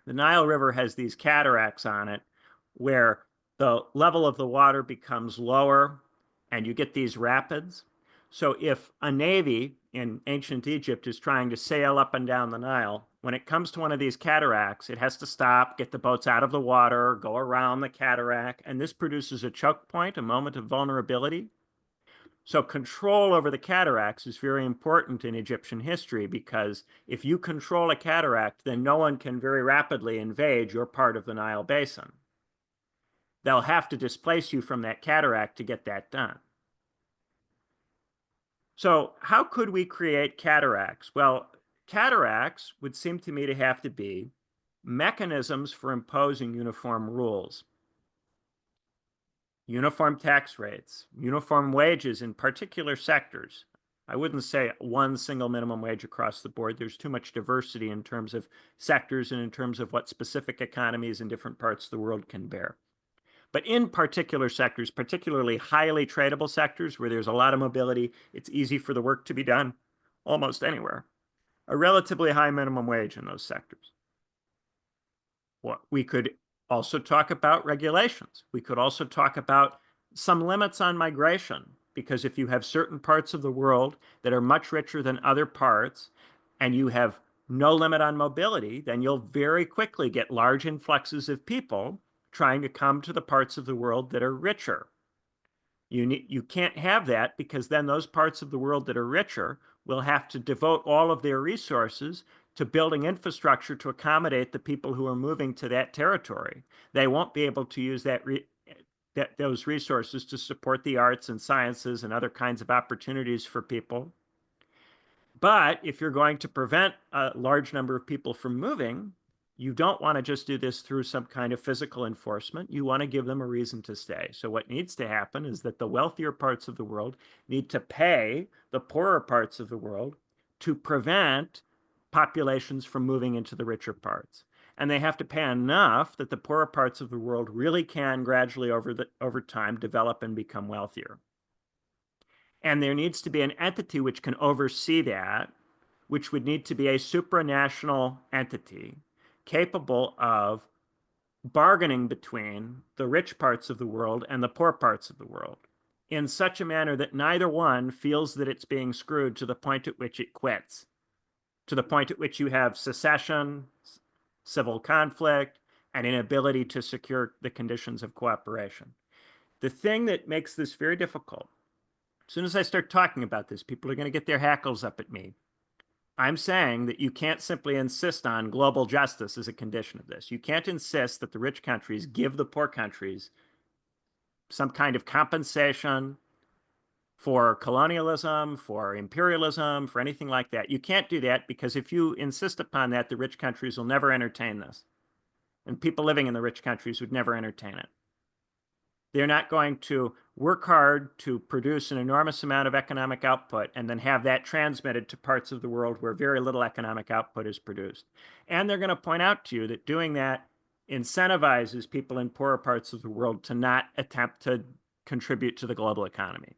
The Nile River has these cataracts on it where the level of the water becomes lower and you get these rapids. So if a navy in ancient Egypt is trying to sail up and down the Nile, when it comes to one of these cataracts, it has to stop, get the boats out of the water, go around the cataract, and this produces a choke point, a moment of vulnerability. So control over the cataracts is very important in Egyptian history because if you control a cataract, then no one can very rapidly invade your part of the Nile Basin. They'll have to displace you from that cataract to get that done. So how could we create cataracts? Well, cataracts would seem to me to have to be mechanisms for imposing uniform rules. Uniform tax rates, uniform wages in particular sectors. I wouldn't say one single minimum wage across the board. There's too much diversity in terms of sectors and in terms of what specific economies in different parts of the world can bear. But in particular sectors, particularly highly tradable sectors where there's a lot of mobility, it's easy for the work to be done almost anywhere. A relatively high minimum wage in those sectors. What we could also talk about regulations. We could also talk about some limits on migration, because if you have certain parts of the world that are much richer than other parts, and you have no limit on mobility, then you'll very quickly get large influxes of people trying to come to the parts of the world that are richer. You can't have that because then those parts of the world that are richer will have to devote all of their resources to building infrastructure to accommodate the people who are moving to that territory. They won't be able to use those resources to support the arts and sciences and other kinds of opportunities for people. But if you're going to prevent a large number of people from moving, you don't want to just do this through some kind of physical enforcement. You want to give them a reason to stay. So what needs to happen is that the wealthier parts of the world need to pay the poorer parts of the world to prevent populations from moving into the richer parts. And they have to pay enough that the poorer parts of the world really can gradually over time develop and become wealthier. And there needs to be an entity which can oversee that, which would need to be a supranational entity capable of bargaining between the rich parts of the world and the poor parts of the world in such a manner that neither one feels that it's being screwed to the point at which it quits, to the point at which you have secession, civil conflict, and inability to secure the conditions of cooperation. The thing that makes this very difficult As soon as I start talking about this, people are going to get their hackles up at me. I'm saying that you can't simply insist on global justice as a condition of this. You can't insist that the rich countries give the poor countries some kind of compensation for colonialism, for imperialism, for anything like that. You can't do that because if you insist upon that, the rich countries will never entertain this. And people living in the rich countries would never entertain it. They're not going to work hard to produce an enormous amount of economic output and then have that transmitted to parts of the world where very little economic output is produced. And they're going to point out to you that doing that incentivizes people in poorer parts of the world to not attempt to contribute to the global economy.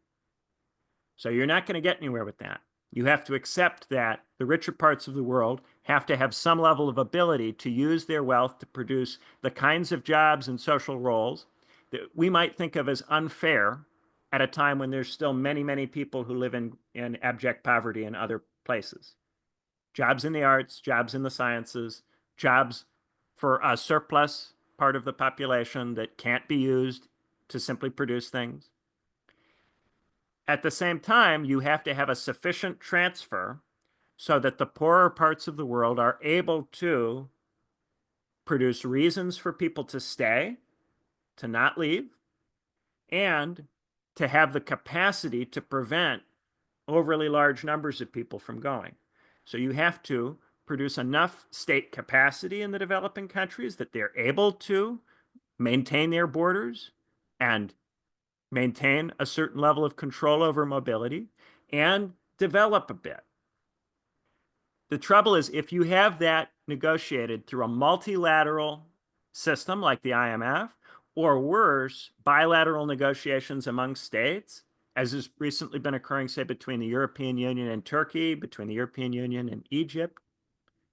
So you're not going to get anywhere with that. You have to accept that the richer parts of the world have to have some level of ability to use their wealth to produce the kinds of jobs and social roles that we might think of as unfair at a time when there's still many, many people who live in abject poverty in other places. Jobs in the arts, jobs in the sciences, jobs for a surplus part of the population that can't be used to simply produce things. At the same time, you have to have a sufficient transfer so that the poorer parts of the world are able to produce reasons for people to stay, to not leave, and to have the capacity to prevent overly large numbers of people from going. So you have to produce enough state capacity in the developing countries that they're able to maintain their borders and maintain a certain level of control over mobility and develop a bit. The trouble is, if you have that negotiated through a multilateral system like the IMF, or worse, bilateral negotiations among states, as has recently been occurring, say, between the European Union and Turkey, between the European Union and Egypt,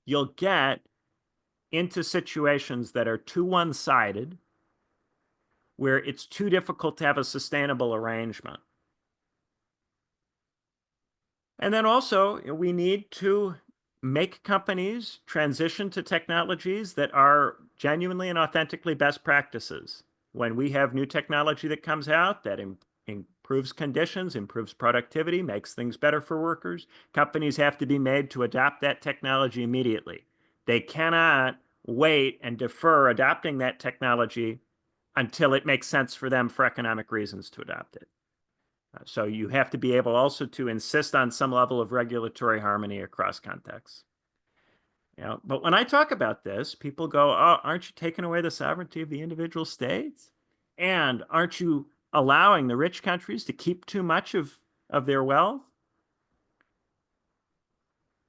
you'll get into situations that are too one-sided, where it's too difficult to have a sustainable arrangement. And then also, we need to make companies transition to technologies that are genuinely and authentically best practices. When we have new technology that comes out that improves conditions, improves productivity, makes things better for workers, companies have to be made to adopt that technology immediately. They cannot wait and defer adopting that technology until it makes sense for them for economic reasons to adopt it. So you have to be able also to insist on some level of regulatory harmony across contexts. But when I talk about this, people go, "Oh, aren't you taking away the sovereignty of the individual states? And aren't you allowing the rich countries to keep too much of their wealth?"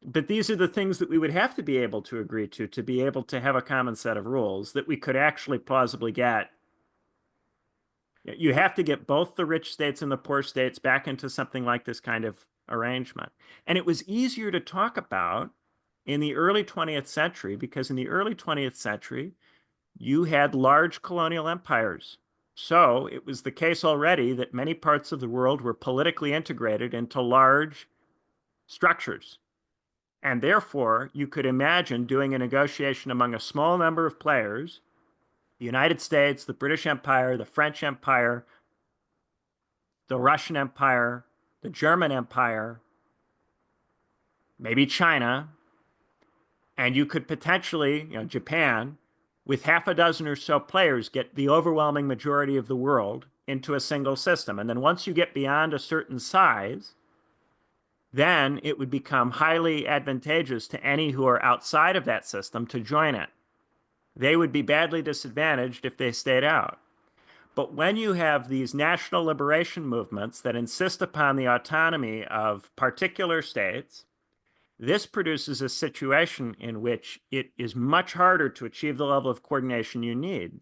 But these are the things that we would have to be able to agree to be able to have a common set of rules that we could actually plausibly get. You have to get both the rich states and the poor states back into something like this kind of arrangement. And it was easier to talk about in the early 20th century because in the early 20th century, you had large colonial empires. So it was the case already that many parts of the world were politically integrated into large structures. And therefore, you could imagine doing a negotiation among a small number of players, the United States, the British Empire, the French Empire, the Russian Empire, the German Empire, maybe China, and you could potentially, Japan, with half a dozen or so players, get the overwhelming majority of the world into a single system. And then once you get beyond a certain size, then it would become highly advantageous to any who are outside of that system to join it. They would be badly disadvantaged if they stayed out. But when you have these national liberation movements that insist upon the autonomy of particular states, this produces a situation in which it is much harder to achieve the level of coordination you need.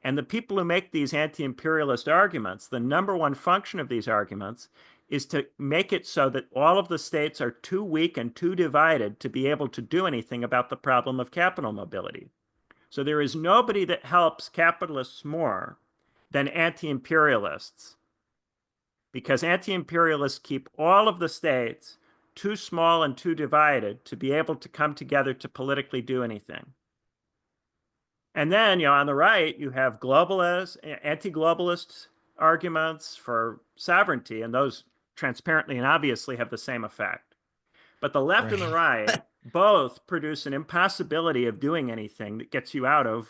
And the people who make these anti-imperialist arguments, the number one function of these arguments is to make it so that all of the states are too weak and too divided to be able to do anything about the problem of capital mobility. So there is nobody that helps capitalists more than anti-imperialists, because anti-imperialists keep all of the states too small and too divided to be able to come together to politically do anything. And then, on the right, you have globalist, anti-globalist arguments for sovereignty, and those transparently and obviously have the same effect. But the left and the Right. right both produce an impossibility of doing anything that gets you out of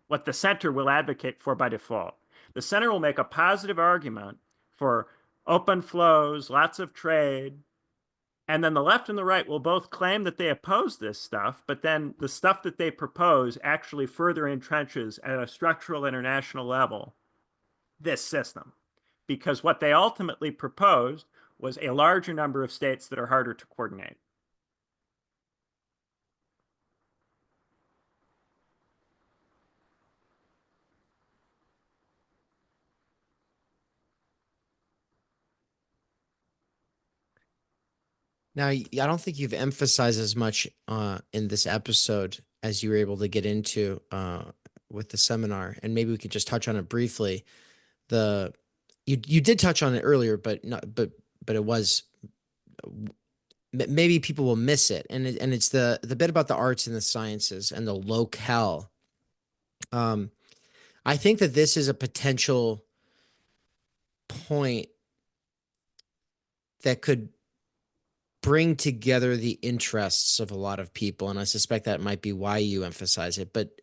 what the center will advocate for by default. The center will make a positive argument for open flows, lots of trade, and then the left and the right will both claim that they oppose this stuff, but then the stuff that they propose actually further entrenches at a structural international level this system. Because what they ultimately proposed was a larger number of states that are harder to coordinate. Now, I don't think you've emphasized as much in this episode as you were able to get into with the seminar, and maybe we could just touch on it briefly. The you did touch on it earlier, but not but it was maybe people will miss it, and it's the bit about the arts and the sciences and the locale. I think that this is a potential point that could bring together the interests of a lot of people, and I suspect that might be why you emphasize it. But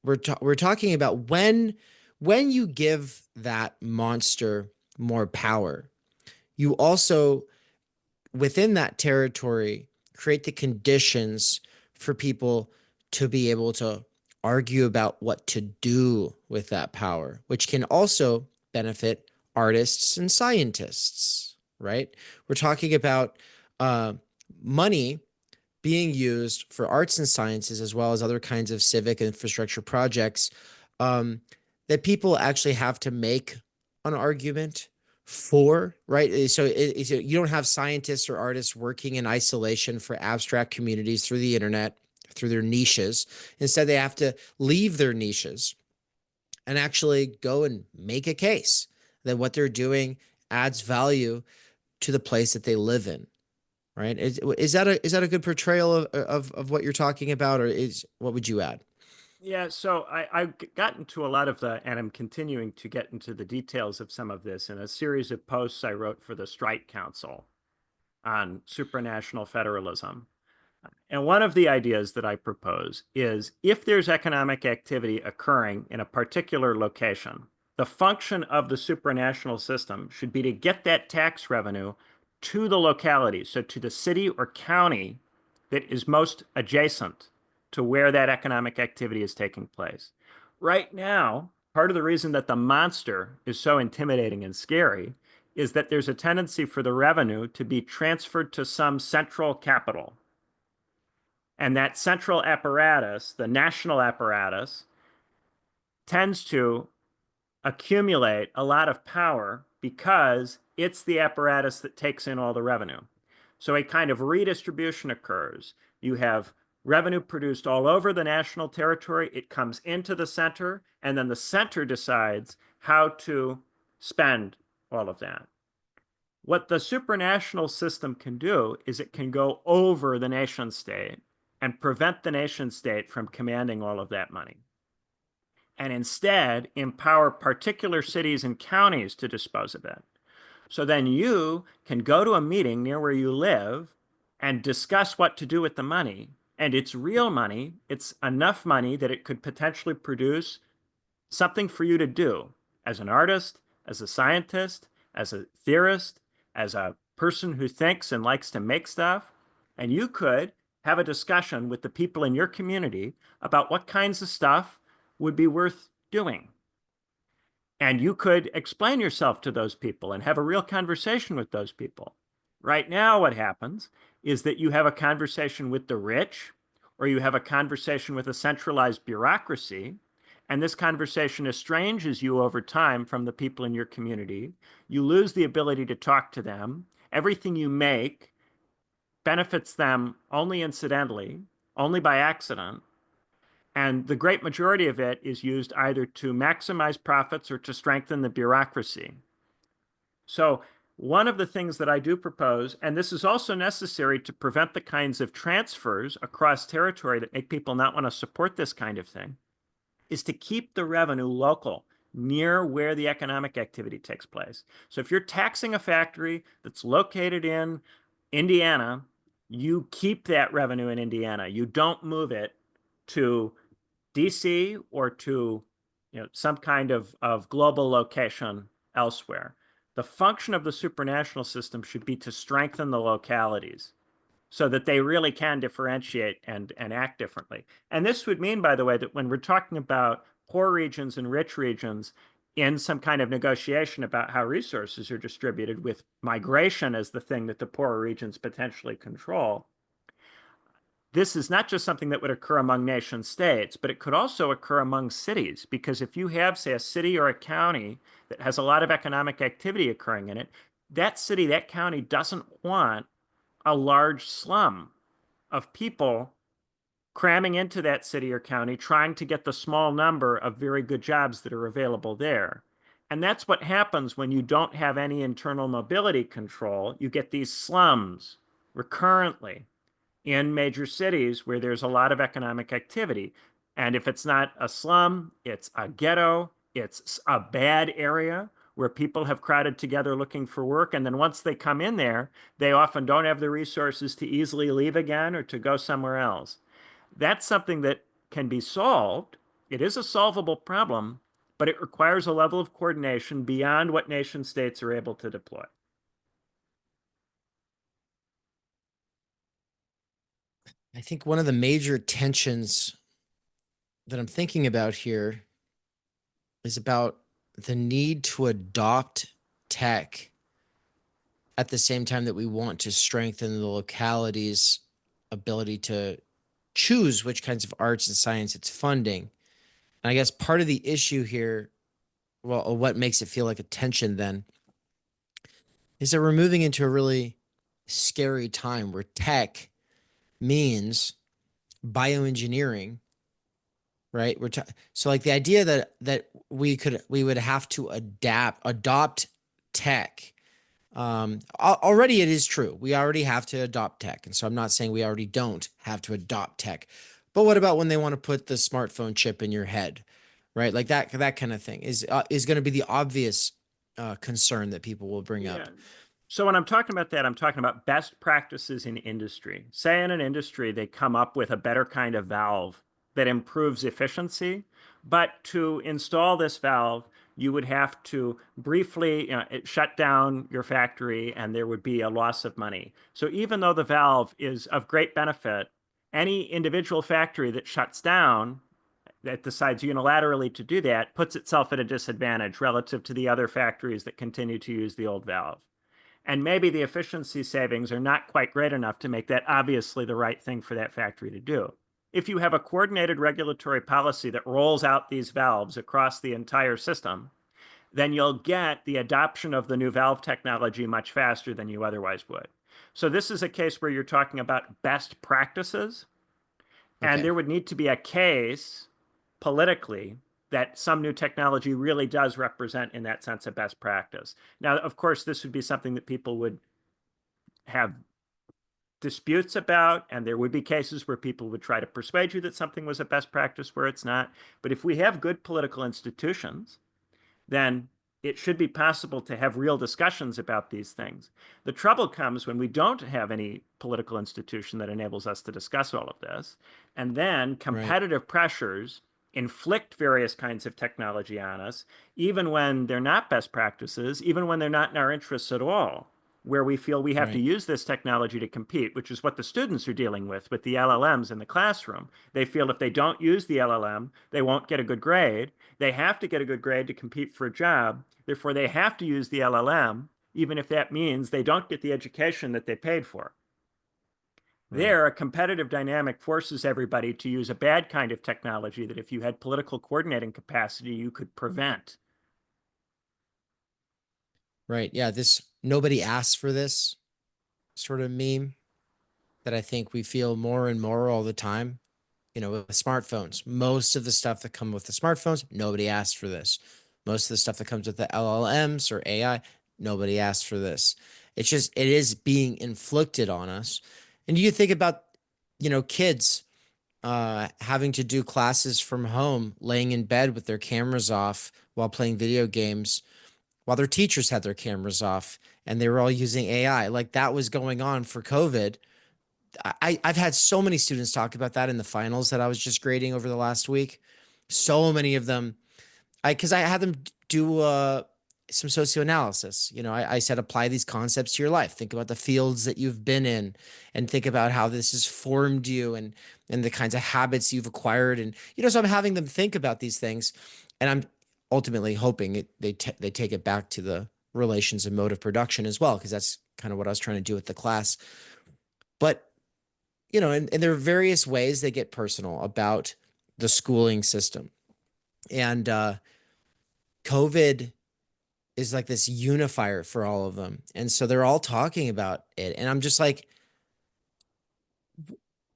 we're talking about when you give that monster more power, you also within that territory create the conditions for people to be able to argue about what to do with that power, which can also benefit artists and scientists, right? We're talking about money being used for arts and sciences as well as other kinds of civic infrastructure projects that people actually have to make an argument for, right? So you don't have scientists or artists working in isolation for abstract communities through the internet, through their niches. Instead, they have to leave their niches and actually go and make a case that what they're doing adds value to the place that they live in, right? Is that a good portrayal of what you're talking about, or what would you add? Yeah, so I've gotten to a lot of and I'm continuing to get into the details of some of this in a series of posts I wrote for the Strike Council on supranational federalism. And one of the ideas that I propose is if there's economic activity occurring in a particular location, the function of the supranational system should be to get that tax revenue to the locality, so to the city or county that is most adjacent to where that economic activity is taking place. Right now, part of the reason that the monster is so intimidating and scary is that there's a tendency for the revenue to be transferred to some central capital. And that central apparatus, the national apparatus, tends to accumulate a lot of power because it's the apparatus that takes in all the revenue. So a kind of redistribution occurs. You have revenue produced all over the national territory. It comes into the center, and then the center decides how to spend all of that. What the supranational system can do is it can go over the nation state and prevent the nation state from commanding all of that money, and instead empower particular cities and counties to dispose of it. So then you can go to a meeting near where you live and discuss what to do with the money. And it's real money. It's enough money that it could potentially produce something for you to do as an artist, as a scientist, as a theorist, as a person who thinks and likes to make stuff. And you could have a discussion with the people in your community about what kinds of stuff would be worth doing. And you could explain yourself to those people and have a real conversation with those people. Right now, what happens is that you have a conversation with the rich, or you have a conversation with a centralized bureaucracy, and this conversation estranges you over time from the people in your community. You lose the ability to talk to them. Everything you make benefits them only incidentally, only by accident. And the great majority of it is used either to maximize profits or to strengthen the bureaucracy. So one of the things that I do propose, and this is also necessary to prevent the kinds of transfers across territory that make people not want to support this kind of thing, is to keep the revenue local near where the economic activity takes place. So if you're taxing a factory that's located in Indiana, you keep that revenue in Indiana. You don't move it to DC or to some kind of global location elsewhere. The function of the supranational system should be to strengthen the localities so that they really can differentiate and act differently. And this would mean, by the way, that when we're talking about poor regions and rich regions in some kind of negotiation about how resources are distributed, with migration as the thing that the poorer regions potentially control, this is not just something that would occur among nation states, but it could also occur among cities. Because if you have, say, a city or a county that has a lot of economic activity occurring in it, that city, that county doesn't want a large slum of people cramming into that city or county, trying to get the small number of very good jobs that are available there. And that's what happens when you don't have any internal mobility control. You get these slums recurrently in major cities where there's a lot of economic activity. And if it's not a slum, it's a ghetto, it's a bad area where people have crowded together looking for work. And then once they come in there, they often don't have the resources to easily leave again or to go somewhere else. That's something that can be solved. It is a solvable problem, but it requires a level of coordination beyond what nation states are able to deploy. I think one of the major tensions that I'm thinking about here is about the need to adopt tech at the same time that we want to strengthen the locality's ability to choose which kinds of arts and science it's funding. And I guess part of the issue here, well, what makes it feel like a tension then, is that we're moving into a really scary time where tech means bioengineering, right? So like the idea that we would have to adopt tech. Already it is true. We already have to adopt tech. And so I'm not saying we already don't have to adopt tech. But what about when they want to put the smartphone chip in your head, right? Like that kind of thing is going to be the obvious concern that people will bring Yeah. up. So when I'm talking about that, I'm talking about best practices in industry. Say in an industry, they come up with a better kind of valve that improves efficiency, but to install this valve, you would have to briefly shut down your factory and there would be a loss of money. So even though the valve is of great benefit, any individual factory that shuts down, that decides unilaterally to do that, puts itself at a disadvantage relative to the other factories that continue to use the old valve. And maybe the efficiency savings are not quite great enough to make that obviously the right thing for that factory to do. If you have a coordinated regulatory policy that rolls out these valves across the entire system, then you'll get the adoption of the new valve technology much faster than you otherwise would. So this is a case where you're talking about best practices, and Okay. there would need to be a case politically that some new technology really does represent, in that sense, a best practice. Now, of course, this would be something that people would have disputes about, and there would be cases where people would try to persuade you that something was a best practice where it's not. But if we have good political institutions, then it should be possible to have real discussions about these things. The trouble comes when we don't have any political institution that enables us to discuss all of this, and then Right. competitive pressures inflict various kinds of technology on us, even when they're not best practices, even when they're not in our interests at all, where we feel we have to Right. use this technology to compete, which is what the students are dealing with the LLMs in the classroom. They feel if they don't use the LLM, they won't get a good grade. They have to get a good grade to compete for a job. Therefore, they have to use the LLM, even if that means they don't get the education that they paid for. Right. There, a competitive dynamic forces everybody to use a bad kind of technology that if you had political coordinating capacity, you could prevent. Right. Yeah. This nobody asked for this sort of meme that I think we feel more and more all the time. With smartphones, most of the stuff that come with the smartphones, nobody asked for this. Most of the stuff that comes with the LLMs or AI, nobody asked for this. It is being inflicted on us. And you think about, kids having to do classes from home, laying in bed with their cameras off while playing video games, while their teachers had their cameras off and they were all using AI. Like that was going on for COVID. I've had so many students talk about that in the finals that I was just grading over the last week. So many of them, because I had them do some socioanalysis. You know, I said apply these concepts to your life. Think about the fields that you've been in, and think about how this has formed you, and the kinds of habits you've acquired. And so I'm having them think about these things, and I'm ultimately hoping they take it back to the relations and mode of production as well, because that's kind of what I was trying to do with the class. But and there are various ways they get personal about the schooling system. And COVID is like this unifier for all of them. And so they're all talking about it. And I'm just like,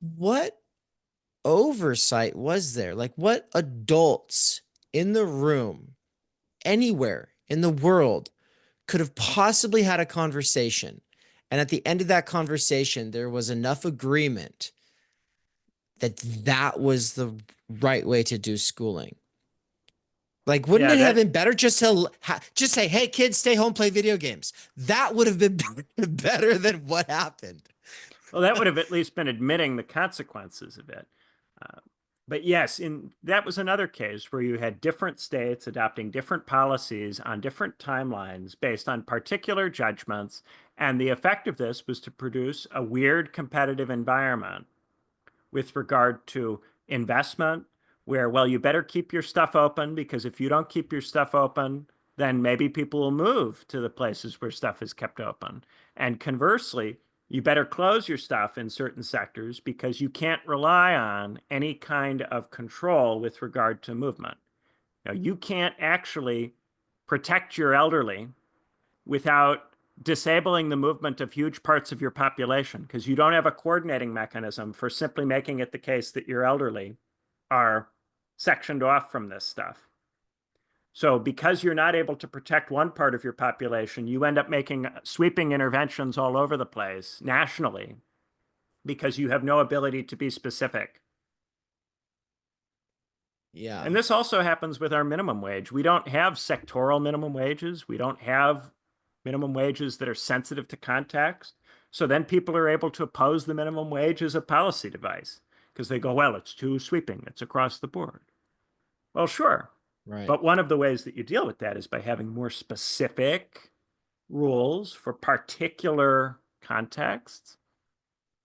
what oversight was there? Like, what adults in the room, anywhere in the world, could have possibly had a conversation? And at the end of that conversation, there was enough agreement that that was the right way to do schooling. Like, wouldn't Yeah, it have that been better just to just say, "Hey, kids, stay home, play video games"? That would have been better than what happened. well, that would have at least been admitting the consequences of it. Uh, but yes, that was another case where you had different states adopting different policies on different timelines based on particular judgments, and the effect of this was to produce a weird competitive environment with regard to investment, where, well, you better keep your stuff open because if you don't keep your stuff open, then maybe people will move to the places where stuff is kept open. And conversely, you better close your stuff in certain sectors because you can't rely on any kind of control with regard to movement. Now, you can't actually protect your elderly without disabling the movement of huge parts of your population because you don't have a coordinating mechanism for simply making it the case that your elderly are sectioned off from this stuff. So because you're not able to protect one part of your population, you end up making sweeping interventions all over the place nationally because you have no ability to be specific. Yeah. And this also happens with our minimum wage. We don't have sectoral minimum wages. We don't have minimum wages that are sensitive to context. So then people are able to oppose the minimum wage as a policy device because they go, well, it's too sweeping. It's across the board. Well, sure. Right. But one of the ways that you deal with that is by having more specific rules for particular contexts.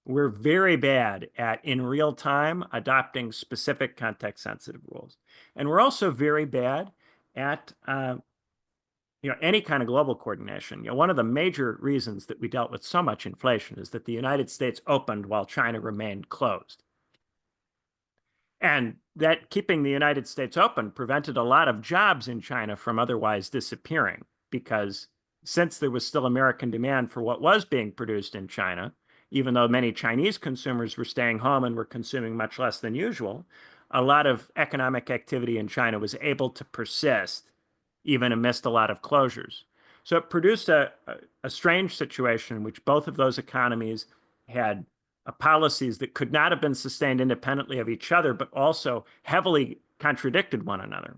We're very bad at, in real time, adopting specific context sensitive rules. And we're also very bad at any kind of global coordination. One of the major reasons that we dealt with so much inflation is that the United States opened while China remained closed. And that keeping the United States open prevented a lot of jobs in China from otherwise disappearing because since there was still American demand for what was being produced in China, even though many Chinese consumers were staying home and were consuming much less than usual, a lot of economic activity in China was able to persist even amidst a lot of closures. So it produced a strange situation in which both of those economies had policies that could not have been sustained independently of each other, but also heavily contradicted one another.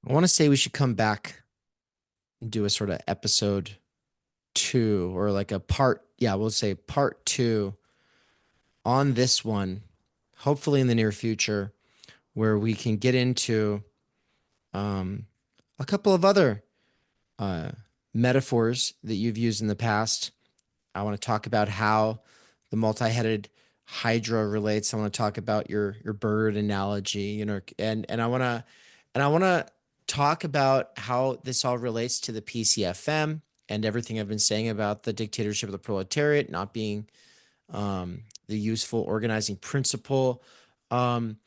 I want to say we should come back and do a sort of episode 2, or like a part, yeah, we'll say part 2 on this one, hopefully in the near future, where we can get into um, a couple of other uh, metaphors that you've used in the past. I want to talk about how the multi-headed hydra relates. I want to talk about your bird analogy, and I want to talk about how this all relates to the PCFM and everything I've been saying about the dictatorship of the proletariat not being the useful organizing principle. Um,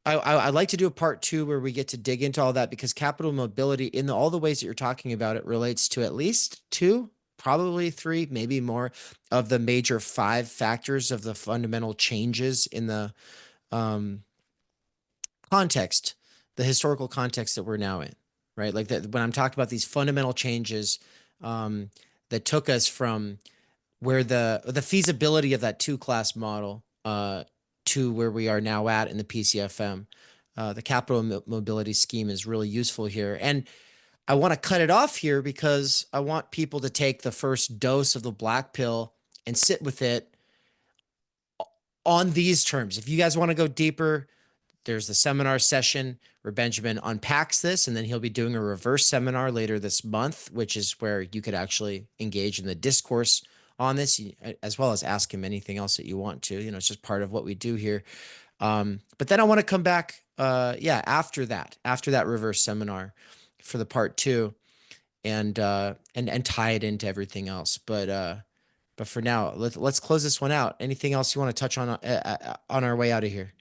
I'd like to do a part 2 where we get to dig into all that, because capital mobility, in all the ways that you're talking about it, relates to at least 2, probably 3, maybe more, of the major 5 factors of the fundamental changes in the um, context, the historical context that we're now in, right? Like that, when I'm talking about these fundamental changes, um, that took us from where the feasibility of that 2-class model to where we are now at in the PCFM. The capital mobility scheme is really useful here. And I want to cut it off here because I want people to take the first dose of the black pill and sit with it on these terms. If you guys want to go deeper, there's the seminar session where Benjamin unpacks this, and then he'll be doing a reverse seminar later this month, which is where you could actually engage in the discourse on this, as well as ask him anything else that you want to. It's just part of what we do here. But then I want to come back, after that reverse seminar for the part 2, and tie it into everything else. But for now, let's close this one out. Anything else you want to touch on our way out of here?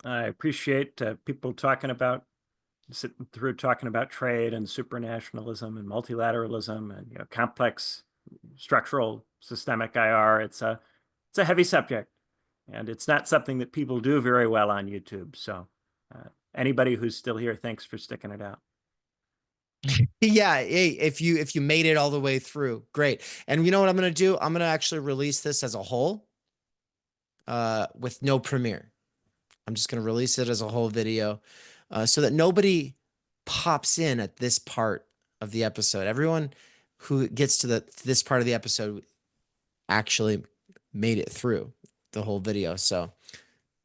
I appreciate people sitting through talking about trade and supranationalism and multilateralism and complex structural systemic IR. It's a heavy subject, and it's not something that people do very well on YouTube. So anybody who's still here, thanks for sticking it out. Yeah, hey, if you made it all the way through, great. And you know what I'm going to do? I'm going to actually release this as a whole with no premiere. I'm just going to release it as a whole video so that nobody pops in at this part of the episode. Everyone who gets to this part of the episode actually made it through the whole video. So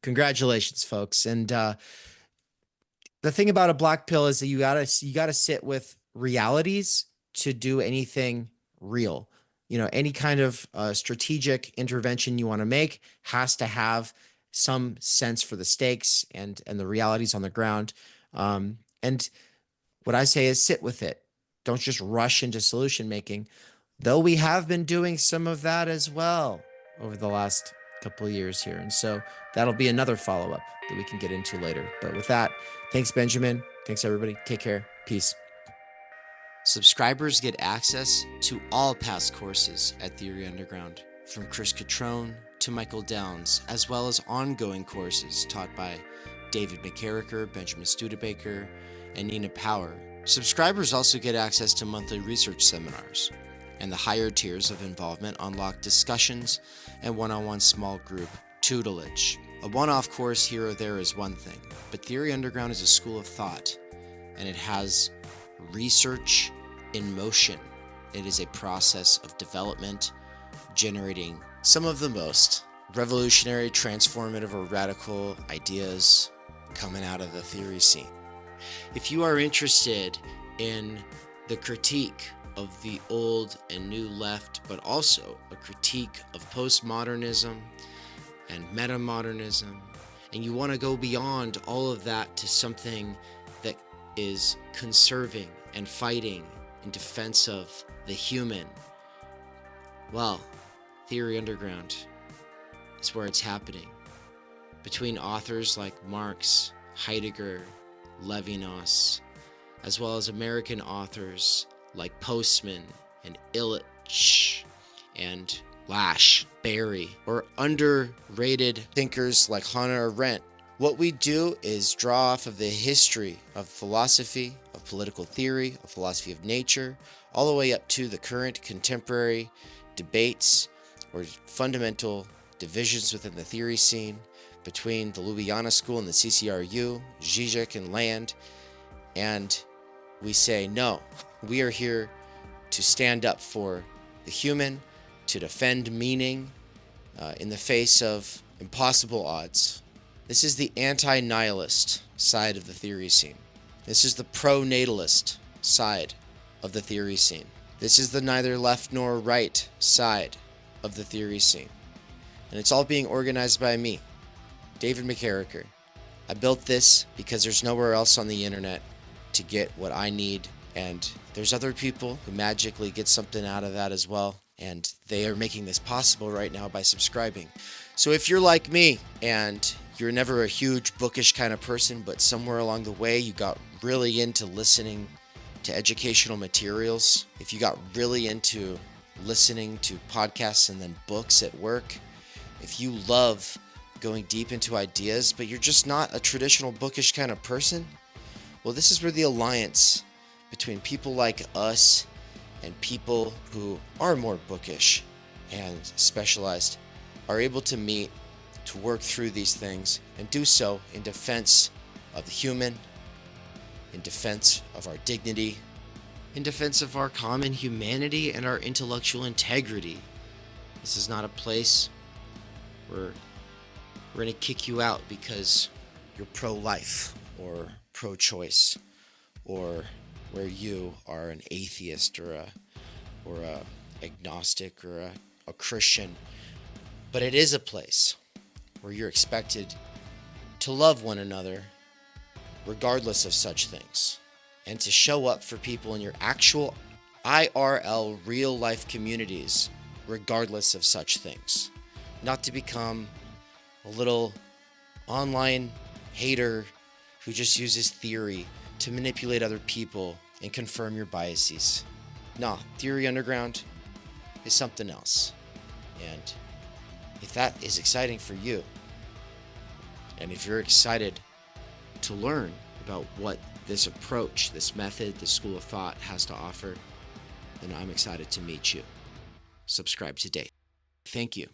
congratulations, folks. And the thing about a black pill is that you gotta sit with realities to do anything real. Any kind of strategic intervention you want to make has to have some sense for the stakes and the realities on the ground. And what I say is sit with it. Don't just rush into solution making, though we have been doing some of that as well over the last couple of years here. And so that'll be another follow-up that we can get into later. But with that, thanks, Benjamin. Thanks, everybody. Take care. Peace. Subscribers get access to all past courses at Theory Underground, from Chris Catrone to Michael Downs, as well as ongoing courses taught by David McKerracher, Benjamin Studebaker, and Nina Power. Subscribers also get access to monthly research seminars, and the higher tiers of involvement unlock discussions and one-on-one small group tutelage. A one-off course here or there is one thing, but Theory Underground is a school of thought, and it has research in motion. It is a process of development, generating some of the most revolutionary, transformative, or radical ideas coming out of the theory scene. If you are interested in the critique of the old and new left, but also a critique of postmodernism and metamodernism, and you want to go beyond all of that to something that is conserving and fighting in defense of the human, well, Theory Underground is where it's happening. Between authors like Marx, Heidegger, Levinas, as well as American authors like Postman and Illich and Lash, Barry, or underrated thinkers like Hannah Arendt. What we do is draw off of the history of philosophy, of political theory, of philosophy of nature, all the way up to the current contemporary debates or fundamental divisions within the theory scene between the Ljubljana School and the CCRU, Žižek and Land, and we say, no, we are here to stand up for the human, to defend meaning in the face of impossible odds. This is the anti-nihilist side of the theory scene. This is the pro-natalist side of the theory scene. This is the neither left nor right side of the theory scene. And it's all being organized by me, David McKerracher. I built this because there's nowhere else on the internet to get what I need, and there's other people who magically get something out of that as well, and they are making this possible right now by subscribing. So if you're like me and you're never a huge bookish kind of person, but somewhere along the way you got really into listening to educational materials, if you got really into listening to podcasts and then books at work, if you love going deep into ideas, but you're just not a traditional bookish kind of person, well, this is where the alliance between people like us And people who are more bookish and specialized are able to meet, to work through these things, and do so in defense of the human, in defense of our dignity, in defense of our common humanity and our intellectual integrity. This is not a place where we're going to kick you out because you're pro-life or pro-choice, or where you are an atheist or a agnostic or a Christian. But it is a place where you're expected to love one another regardless of such things, and to show up for people in your actual IRL real life communities regardless of such things. Not to become a little online hater who just uses theory to manipulate other people and confirm your biases. No, Theory Underground is something else. And if that is exciting for you, and if you're excited to learn about what this approach, this method, this school of thought has to offer, then I'm excited to meet you. Subscribe today. Thank you.